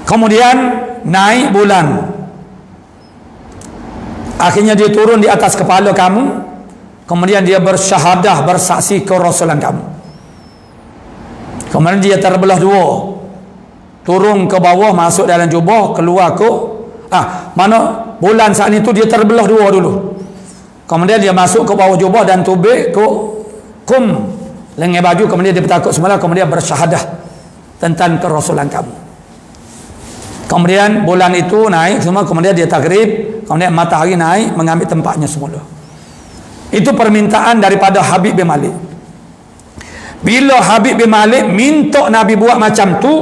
Kemudian naik bulan, akhirnya dia turun di atas kepala kamu. Kemudian dia bersyahadah, bersaksi kerasulan kamu. Kemudian dia terbelah dua, turun ke bawah, masuk dalam jubah, keluar ke mana bulan saat itu dia terbelah dua dulu. Kemudian dia masuk ke bawah jubah dan tubik ke lengan baju. Kemudian dia bertakut semula. Kemudian bersyahadah tentang kerasulan kamu. Kemudian bulan itu naik semua. Kemudian dia tagrib. Kemudian matahari naik mengambil tempatnya semula. Itu permintaan daripada Habib bin Malik. Bila Habib bin Malik minta Nabi buat macam tu,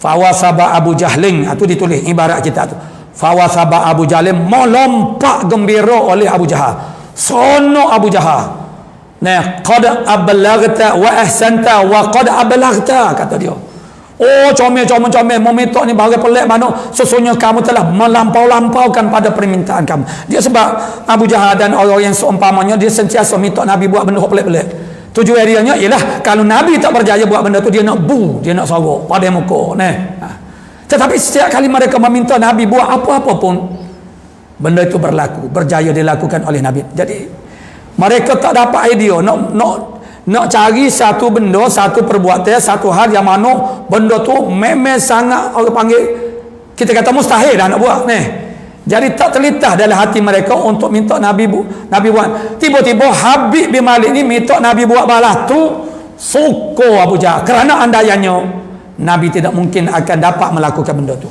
fawasaba Abu Jahlin, itu ditulis ibarat kita tu. Fawasaba Abu Jahlin, melompat gembira oleh Abu Jahal. Sono Abu Jahal. Qad ablaghta wa ahsanta wa qad ablaghta, kata dia. Oh, comel meminta ni bagai pelik mana, sesungguhnya kamu telah melampau-lampaukan pada permintaan kamu. Dia sebab Abu Jahal dan orang yang seumpamanya, dia sentiasa minta Nabi buat benda pelik-pelik. Tujuan dia ialah kalau Nabi tak berjaya buat benda tu, dia nak dia nak sorok pada muka. Tetapi setiap kali mereka meminta Nabi buat apa-apa pun, benda itu berlaku, berjaya dilakukan oleh Nabi. Jadi mereka tak dapat idea nak cari satu benda, satu perbuatan, satu hal yang mana benda tu memang sangat, orang panggil, kita kata mustahil dah nak buat. Jadi tak terlintas dalam hati mereka untuk minta Nabi buat. Tiba-tiba Habib bin Malik ni minta Nabi buat balas tu, syukur Abu Jahal, kerana andaiannya Nabi tidak mungkin akan dapat melakukan benda tu.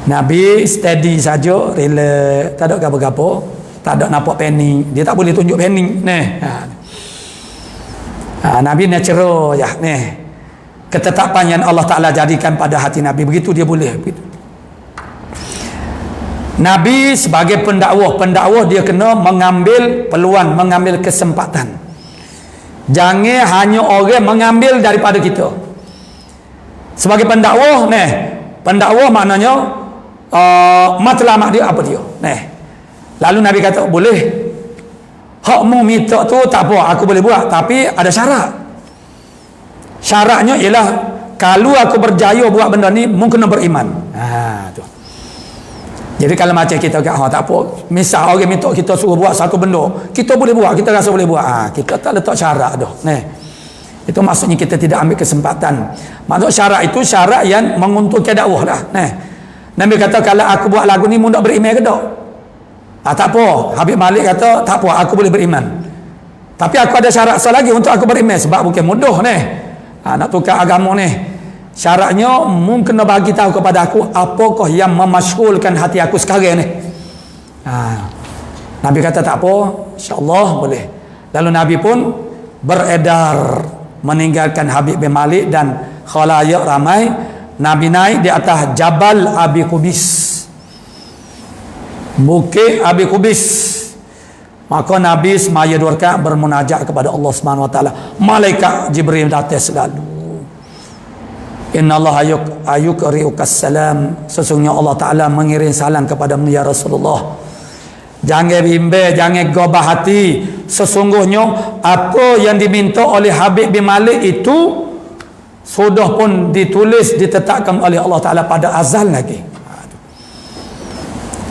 Nabi steady saja, relax, tak ada apa-apa, tak ada nampak panik. Dia tak boleh tunjuk panik. Nabi natural ya, ketetapan yang Allah Ta'ala jadikan pada hati Nabi, begitu dia boleh begitu. Nabi sebagai pendakwah dia kena mengambil peluang, mengambil kesempatan. Jangan hanya orang mengambil daripada kita. Sebagai pendakwah maknanya matlamat dia apa dia. Lalu Nabi kata, boleh hakmu minta tu tak apa, aku boleh buat, tapi ada syarat. Syaratnya ialah kalau aku berjaya buat benda ni, mungkin kena beriman. Tu. Jadi kalau macam kita kata, tak apa, misal orang minta kita suruh buat satu benda, kita boleh buat, kita rasa boleh buat, kita tak letak syarat dah. Itu maksudnya kita tidak ambil kesempatan. Maksud syarat itu syarat yang menguntungkan dakwah lah. Nabi kata, kalau aku buat lagu ni, mu nak beriman ke tak? Tak apa. Habib Malik kata, tak apa, aku boleh beriman, tapi aku ada syarat lagi untuk aku beriman, sebab bukan mudah nak tukar agama Syaratnya mungkin bagi tahu kepada aku apakah yang memasyghulkan hati aku sekarang ni. Nabi kata tak apa, insya-Allah boleh. Lalu Nabi pun beredar meninggalkan Habib bin Malik dan khalayak ramai. Nabi naik di atas Jabal Abi Qubis, Bukit Abi Qubis. Maka Nabi semaya 2 rakaat bermunajat kepada Allah Subhanahu wa taala. Malaikat Jibril datang selalu. Inna Allah ayukriukas salam, sesungguhnya Allah Ta'ala mengirim salam kepadamu ya Rasulullah. Jangan bimbang, jangan gobah hati. Sesungguhnya apa yang diminta oleh Habib bin Malik itu sudah pun ditulis, ditetapkan oleh Allah Ta'ala pada azal lagi.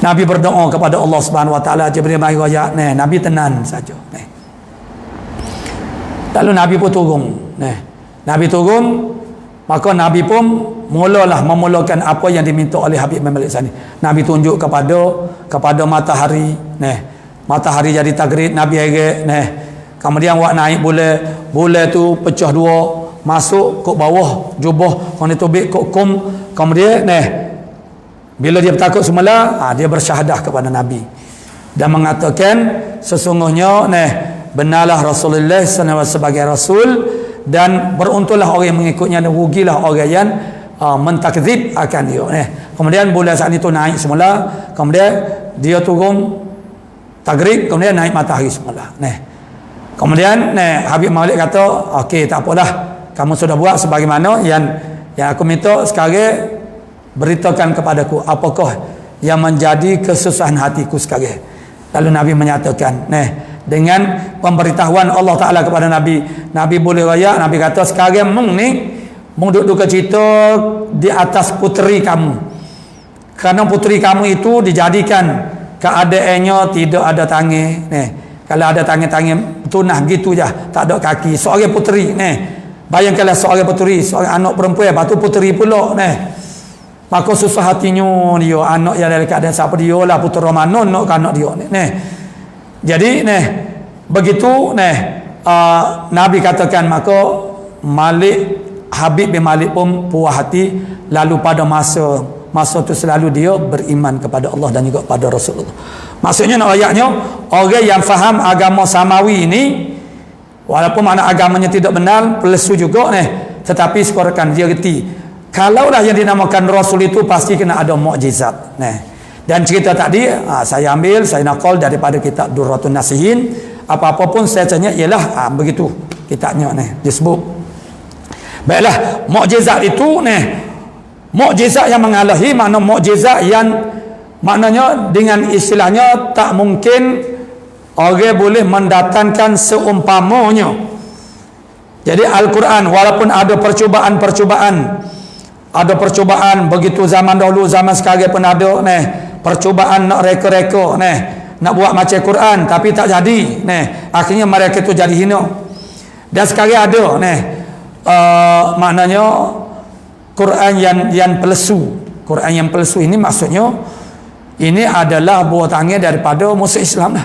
Nabi berdoa kepada Allah Subhanahu wa taala, Jibril mari royak, Nabi tenang saja. Lalu Nabi pun turun. Nabi turun, maka Nabi pun memulakan apa yang diminta oleh Habib bin Malik sani. Nabi tunjuk kepada matahari. Matahari jadi tagrib, Nabi heret. Kemudian wak naik bulan tu pecah dua, masuk ke bawah jubah, kemudian tubik ke kemudian bila dia bertakut semula, dia bersyahadah kepada Nabi. dan mengatakan sesungguhnya benarlah Rasulullah SAW sebagai Rasul, dan beruntunglah orang yang mengikutnya dan rugilah orang yang mentakzib akan dia. Kemudian bulan saat itu naik semula, kemudian dia turun tagrib, kemudian naik matahari semula. Kemudian Habib Malik kata, okey, tak apalah, kamu sudah buat sebagaimana yang aku minta. Sekarang beritakan kepadaku apakah yang menjadi kesusahan hatiku sekarang. Lalu Nabi menyatakan, dengan pemberitahuan Allah Ta'ala kepada Nabi boleh raya, Nabi kata, sekarang mung duduk cerita di atas puteri kamu, kerana puteri kamu itu dijadikan keadaannya tidak ada tangan. Kalau ada tangan tunah gitu je, tak ada kaki. Seorang puteri, bayangkanlah seorang puteri, seorang anak perempuan, lepas tu puteri pula, maka susah hatinya dia, anak yang dalam keadaan siapa dia lah, putera mana nak anak dia Jadi begitu Nabi katakan, maka Habib bin Malik pun puas hati. Lalu pada masa itu selalu dia beriman kepada Allah dan juga pada Rasulullah. Maksudnya nak ayatnya, orang yang faham agama samawi ini, walaupun mana agamanya tidak benar, pelesu juga tetapi sekurang dia reti, kalaulah yang dinamakan Rasul itu pasti kena ada mukjizat. Dan cerita tadi saya ambil, saya nakal daripada kitab Durratun Nasihin. Apa-apa pun saya tanya ialah begitu kitabnya disebut. Baiklah, mukjizat itu mukjizat yang mengalahi, makna mukjizat yang maknanya dengan istilahnya tak mungkin orang boleh mendatangkan seumpamanya. Jadi Al-Quran walaupun ada percubaan begitu zaman dahulu, zaman sekarang pun ada percubaan nak reka-reka nak buat macam Quran tapi tak jadi, akhirnya mereka itu jadi hina. Dan sekarang ada maknanya Quran yang pelesu. Quran yang pelesu ini maksudnya ini adalah buah tangan daripada musuh Islam lah.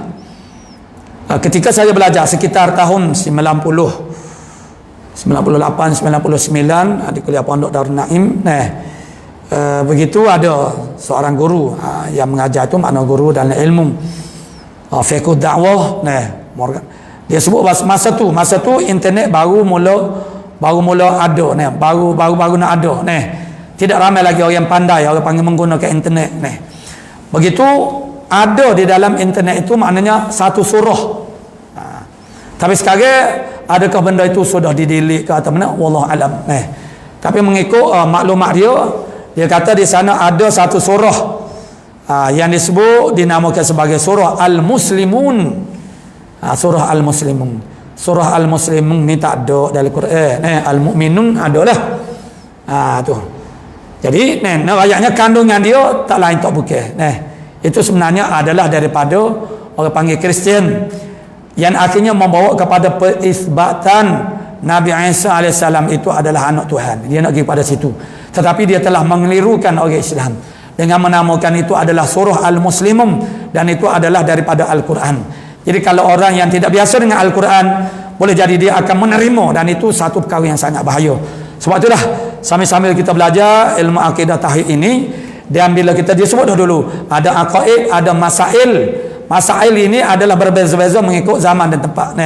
Ketika saya belajar sekitar tahun 98, 99 di kuliah Pondok Darul Naim, begitu ada seorang guru yang mengajar itu, makna guru dalam ilmu fiqh dakwah, dia sebut masa tu internet baru mula ada, baru nak ada, tidak ramai lagi orang yang pandai, orang panggil menggunakan internet. Begitu ada di dalam internet itu maknanya satu surah. Tapi sekarang adakah benda itu sudah didelete ke atau mana, wallahu alam. Tapi mengikut maklumat dia kata di sana ada satu surah yang disebut dinamakan sebagai surah Al-Muslimun. Surah Al-Muslimun. Surah Al-Muslimun ni tak ada dalam Quran. Al-Mu'minun adalah tu. Jadi ayatnya kandungan dia tak lain tak bukan. Itu sebenarnya adalah daripada orang panggil Kristian yang akhirnya membawa kepada penisbatan Nabi Isa AS itu adalah anak Tuhan. Dia nak pergi pada situ, tetapi dia telah mengelirukan orang Islam dengan menamakan itu adalah surah Al-Muslimun, dan itu adalah daripada Al-Quran. Jadi kalau orang yang tidak biasa dengan Al-Quran, boleh jadi dia akan menerima, dan itu satu perkara yang sangat bahaya. Sebab itulah sambil-sambil kita belajar ilmu akidah tauhid ini, dan bila kita disebut dulu ada aqaid, ada masail. Masail ini adalah berbeza-beza mengikut zaman dan tempat.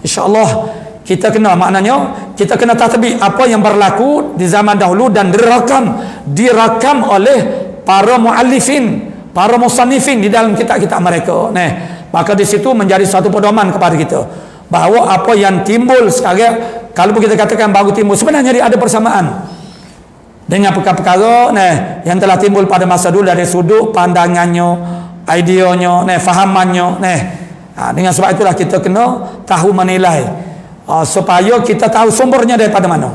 InsyaAllah kita kena, maknanya kita kena tatbik apa yang berlaku di zaman dahulu dan dirakam oleh para muallifin, para musannifin di dalam kitab-kitab mereka. Maka di situ menjadi satu pedoman kepada kita bahawa apa yang timbul sekarang, kalau kita katakan baru timbul, sebenarnya dia ada persamaan dengan perkara-perkara yang telah timbul pada masa dulu dari sudut pandangannya, ideanya, fahamannya. Dengan sebab itulah kita kena tahu menilai, supaya kita tahu sumbernya daripada mana.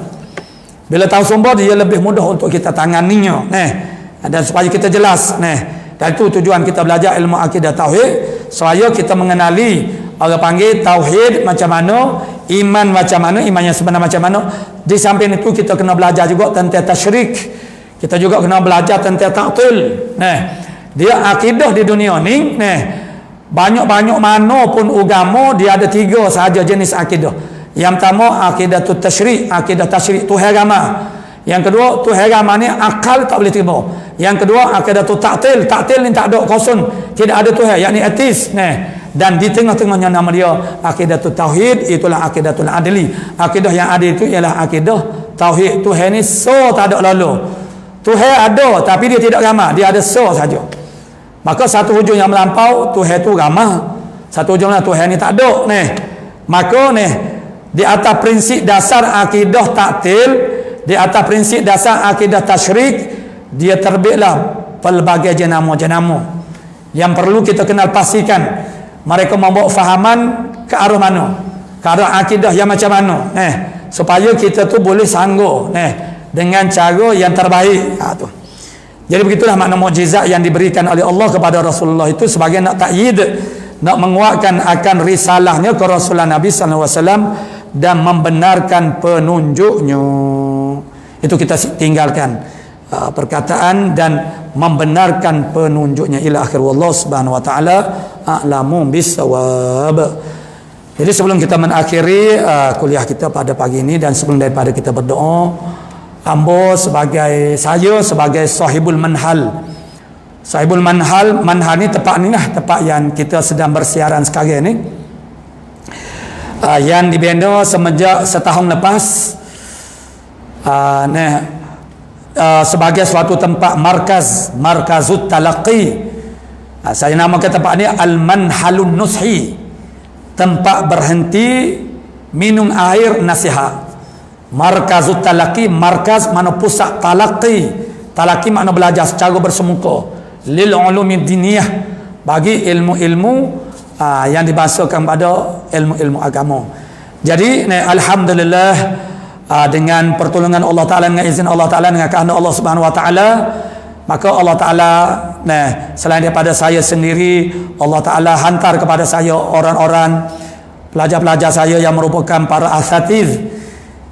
Bila tahu sumber, dia lebih mudah untuk kita tanganinya, dan supaya kita jelas. Dan itu tujuan kita belajar ilmu akidah tauhid, supaya kita mengenali orang panggil tauhid macam mana, iman macam mana, iman yang sebenar macam mana. Di samping itu kita kena belajar juga tentang tasyrik, kita juga kena belajar tentang ta'til. Dia akidah di dunia ni, banyak-banyak mana pun agama, dia ada 3 sahaja jenis akidah. Yang pertama akidah tu tasyrik, akidah tasyrik Tuhan agama. Yang kedua, Tuhan ramah ni akal tak boleh terima. Yang kedua, akidatul ta'til. Ta'til ni tak ada, kosong, tidak ada Tuhan, yakni ateis. Dan di tengah-tengahnya nama dia akidatul tauhid, itulah akidatul adli. Akidah yang adil itu ialah akidah tauhid. Tuhan ni tak ada lalu. Tuhan ada tapi dia tidak ramah, dia ada saja. Maka satu hujung yang melampau, Tuhan tu ramah. Satu hujungnya Tuhan ni tak ada. Maka di atas prinsip dasar akidah ta'til, di atas prinsip dasar akidah tasyrik, dia terbitlah pelbagai jenama-jenama yang perlu kita kenal pastikan mereka membawa fahaman ke arah mana, ke arah akidah yang macam mana, supaya kita tu boleh sanggup dengan cara yang terbaik. Tu. Jadi begitulah makna mukjizat yang diberikan oleh Allah kepada Rasulullah itu sebagai nak takyid, nak menguatkan akan risalahnya ke Rasulullah Nabi SAW dan membenarkan penunjuknya. Itu kita tinggalkan perkataan dan membenarkan penunjuknya ila akhir. Wallahu subhanahu wa ta'ala a'lamu bisawab. Jadi sebelum kita mengakhiri kuliah kita pada pagi ini dan sebelum daripada kita berdoa, saya sebagai sahibul manhal. Sahibul manhal ni tempat ni lah, tempat yang kita sedang bersiaran sekarang ni, yang dibina semenjak setahun lepas, sebagai suatu tempat markazut talaqi. Saya namakan tempat ni Al-Manhalun Nushi, tempat berhenti minum air nasihat. Markazut talaqi, markaz mana pusat talaqi. Talaqi makna belajar secara bersemuka. Lil ulumi diniyah, bagi ilmu-ilmu yang dibahasakan pada ilmu-ilmu agama. Jadi alhamdulillah, dengan pertolongan Allah Ta'ala, dengan izin Allah Ta'ala, dengan kehendak Allah Subhanahu Wa Ta'ala, maka Allah Ta'ala selain daripada saya sendiri, Allah Ta'ala hantar kepada saya orang-orang pelajar-pelajar saya yang merupakan para asatiz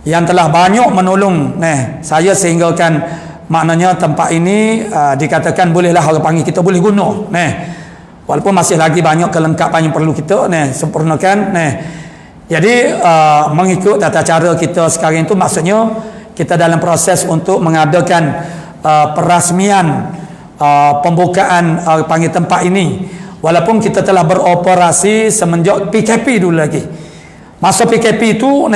yang telah banyak menolong saya sehingga kan maknanya tempat ini dikatakan bolehlah orang panggil kita boleh guna. Walaupun masih lagi banyak kelengkapan yang perlu kita sempurnakan. Jadi mengikut tata cara kita sekarang itu, maksudnya kita dalam proses untuk mengadakan perasmian pembukaan panggil tempat ini. Walaupun kita telah beroperasi semenjak PKP dulu lagi. Masa PKP itu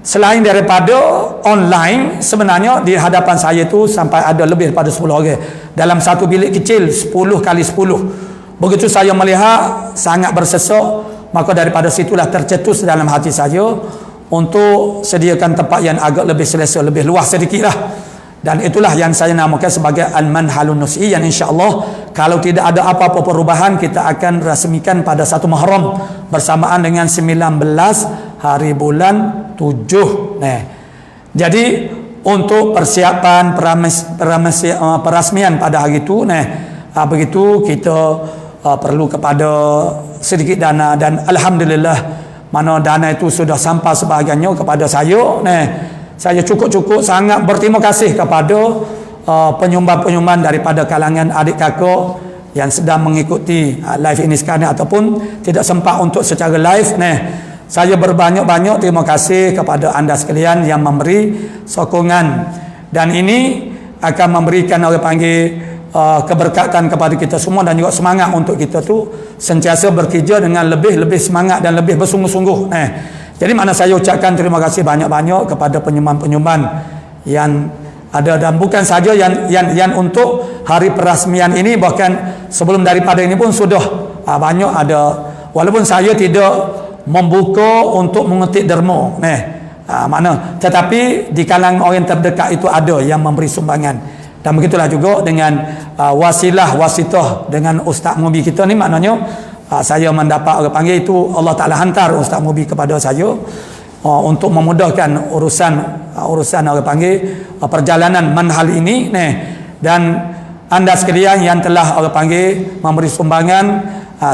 selain daripada online, sebenarnya di hadapan saya itu sampai ada lebih daripada 10 orang dalam satu bilik kecil 10 kali 10. Begitu saya melihat sangat bersesak, maka daripada situlah tercetus dalam hati saya untuk sediakan tempat yang agak lebih selesa, lebih luas sedikit lah. Dan itulah yang saya namakan sebagai Al-Manhalun Nushi, yang insya-Allah kalau tidak ada apa-apa perubahan, kita akan rasmikan pada 1 Muharram bersamaan dengan 19 hari bulan 7. Jadi untuk persiapan perasmian pada hari itu, begitu kita perlu kepada sedikit dana, dan alhamdulillah mana dana itu sudah sampai sebahagiannya kepada saya. Saya cukup-cukup sangat berterima kasih kepada penyumbang-penyumbang daripada kalangan adik kakak yang sedang mengikuti live ini sekarang ataupun tidak sempat untuk secara live. Saya berbanyak-banyak terima kasih kepada anda sekalian yang memberi sokongan, dan ini akan memberikan orang panggil keberkatan kepada kita semua dan juga semangat untuk kita tu sentiasa bekerja dengan lebih semangat dan lebih bersungguh-sungguh. Jadi mana saya ucapkan terima kasih banyak-banyak kepada penyumbang-penyumbang yang ada, dan bukan saja yang untuk hari perasmian ini, bahkan sebelum daripada ini pun sudah banyak ada, walaupun saya tidak membuka untuk mengetik derma mana, tetapi di kalangan orang terdekat itu ada yang memberi sumbangan. Dan begitulah juga dengan wasitah dengan Ustaz Mubi kita ni, maknanya saya mendapat orang panggil itu, Allah Ta'ala hantar Ustaz Mubi kepada saya untuk memudahkan urusan orang panggil perjalanan manhal ini. Dan anda sekalian yang telah orang panggil memberi sumbangan,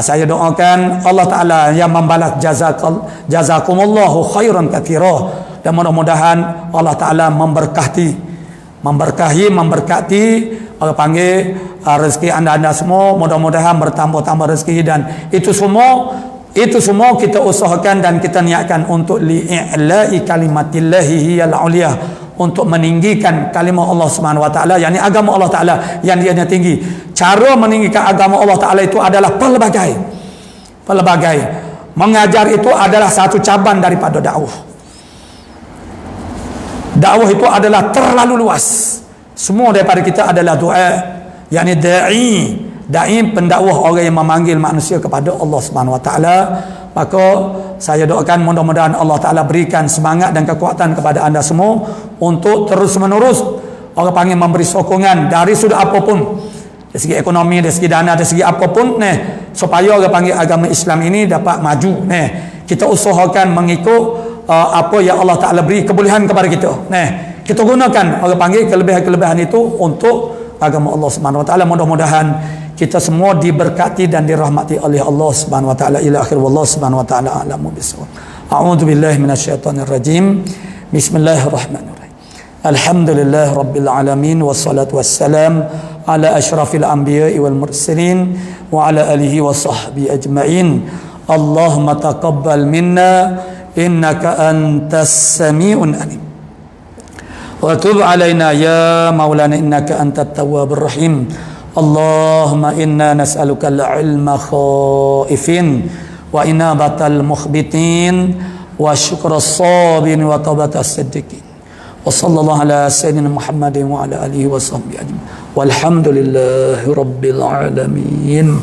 saya doakan Allah Ta'ala yang membalas jazakumullahu khairan katsira, dan mudah-mudahan Allah Ta'ala memberkati orang panggil rezeki anda semua, mudah-mudahan bertambah-tambah rezeki, dan itu semua kita usahakan dan kita niatkan untuk li'i'la'i kalimatillahi hiyal uliyah untuk meninggikan kalimah Allah Subhanahu wa taala, yakni agama Allah taala yang dia tinggi. Cara meninggikan agama Allah taala itu adalah pelbagai. Mengajar itu adalah satu cabang daripada dakwah. Dakwah itu adalah terlalu luas. Semua daripada kita adalah doa, yakni dai pendakwah, orang yang memanggil manusia kepada Allah Subhanahu wa taala. Maka saya doakan mudah-mudahan Allah taala berikan semangat dan kekuatan kepada anda semua untuk terus menerus orang panggil memberi sokongan dari sudut apapun, dari segi ekonomi, dari segi dana, dari segi apapun supaya orang panggil agama Islam ini dapat maju. Kita usahakan mengikut apa yang Allah taala beri kebolehan kepada kita. Kita gunakan orang panggil kelebihan-kelebihan itu untuk agama Allah Subhanahu wa taala. Mudah-mudahan kita semua diberkati dan dirahmati oleh Allah Subhanahu wa taala ila akhir. Wallahu Subhanahu wa taala a'lamu bissawab. A'udzu billahi minasyaitonir rajim. Bismillahirrahmanirrahim. Alhamdulillah rabbil alamin wassalatu wassalam ala asyrafil anbiya'i wal mursalin wa ala alihi wa sahbihi ajma'in. Allahumma taqabbal minna innaka antas sami'un alim. Wa tub alaina ya maulana innaka antat tawwabur rahim. Allahumma inna nas'aluka al-ilma khaifin wa inabatal mukhbitin wa syukra sabirin wa taubatas siddiqin wa sallallahu ala sayyidina Muhammadin wa ala alihi wa sahbihi ajma'in walhamdulillahi rabbil alamin.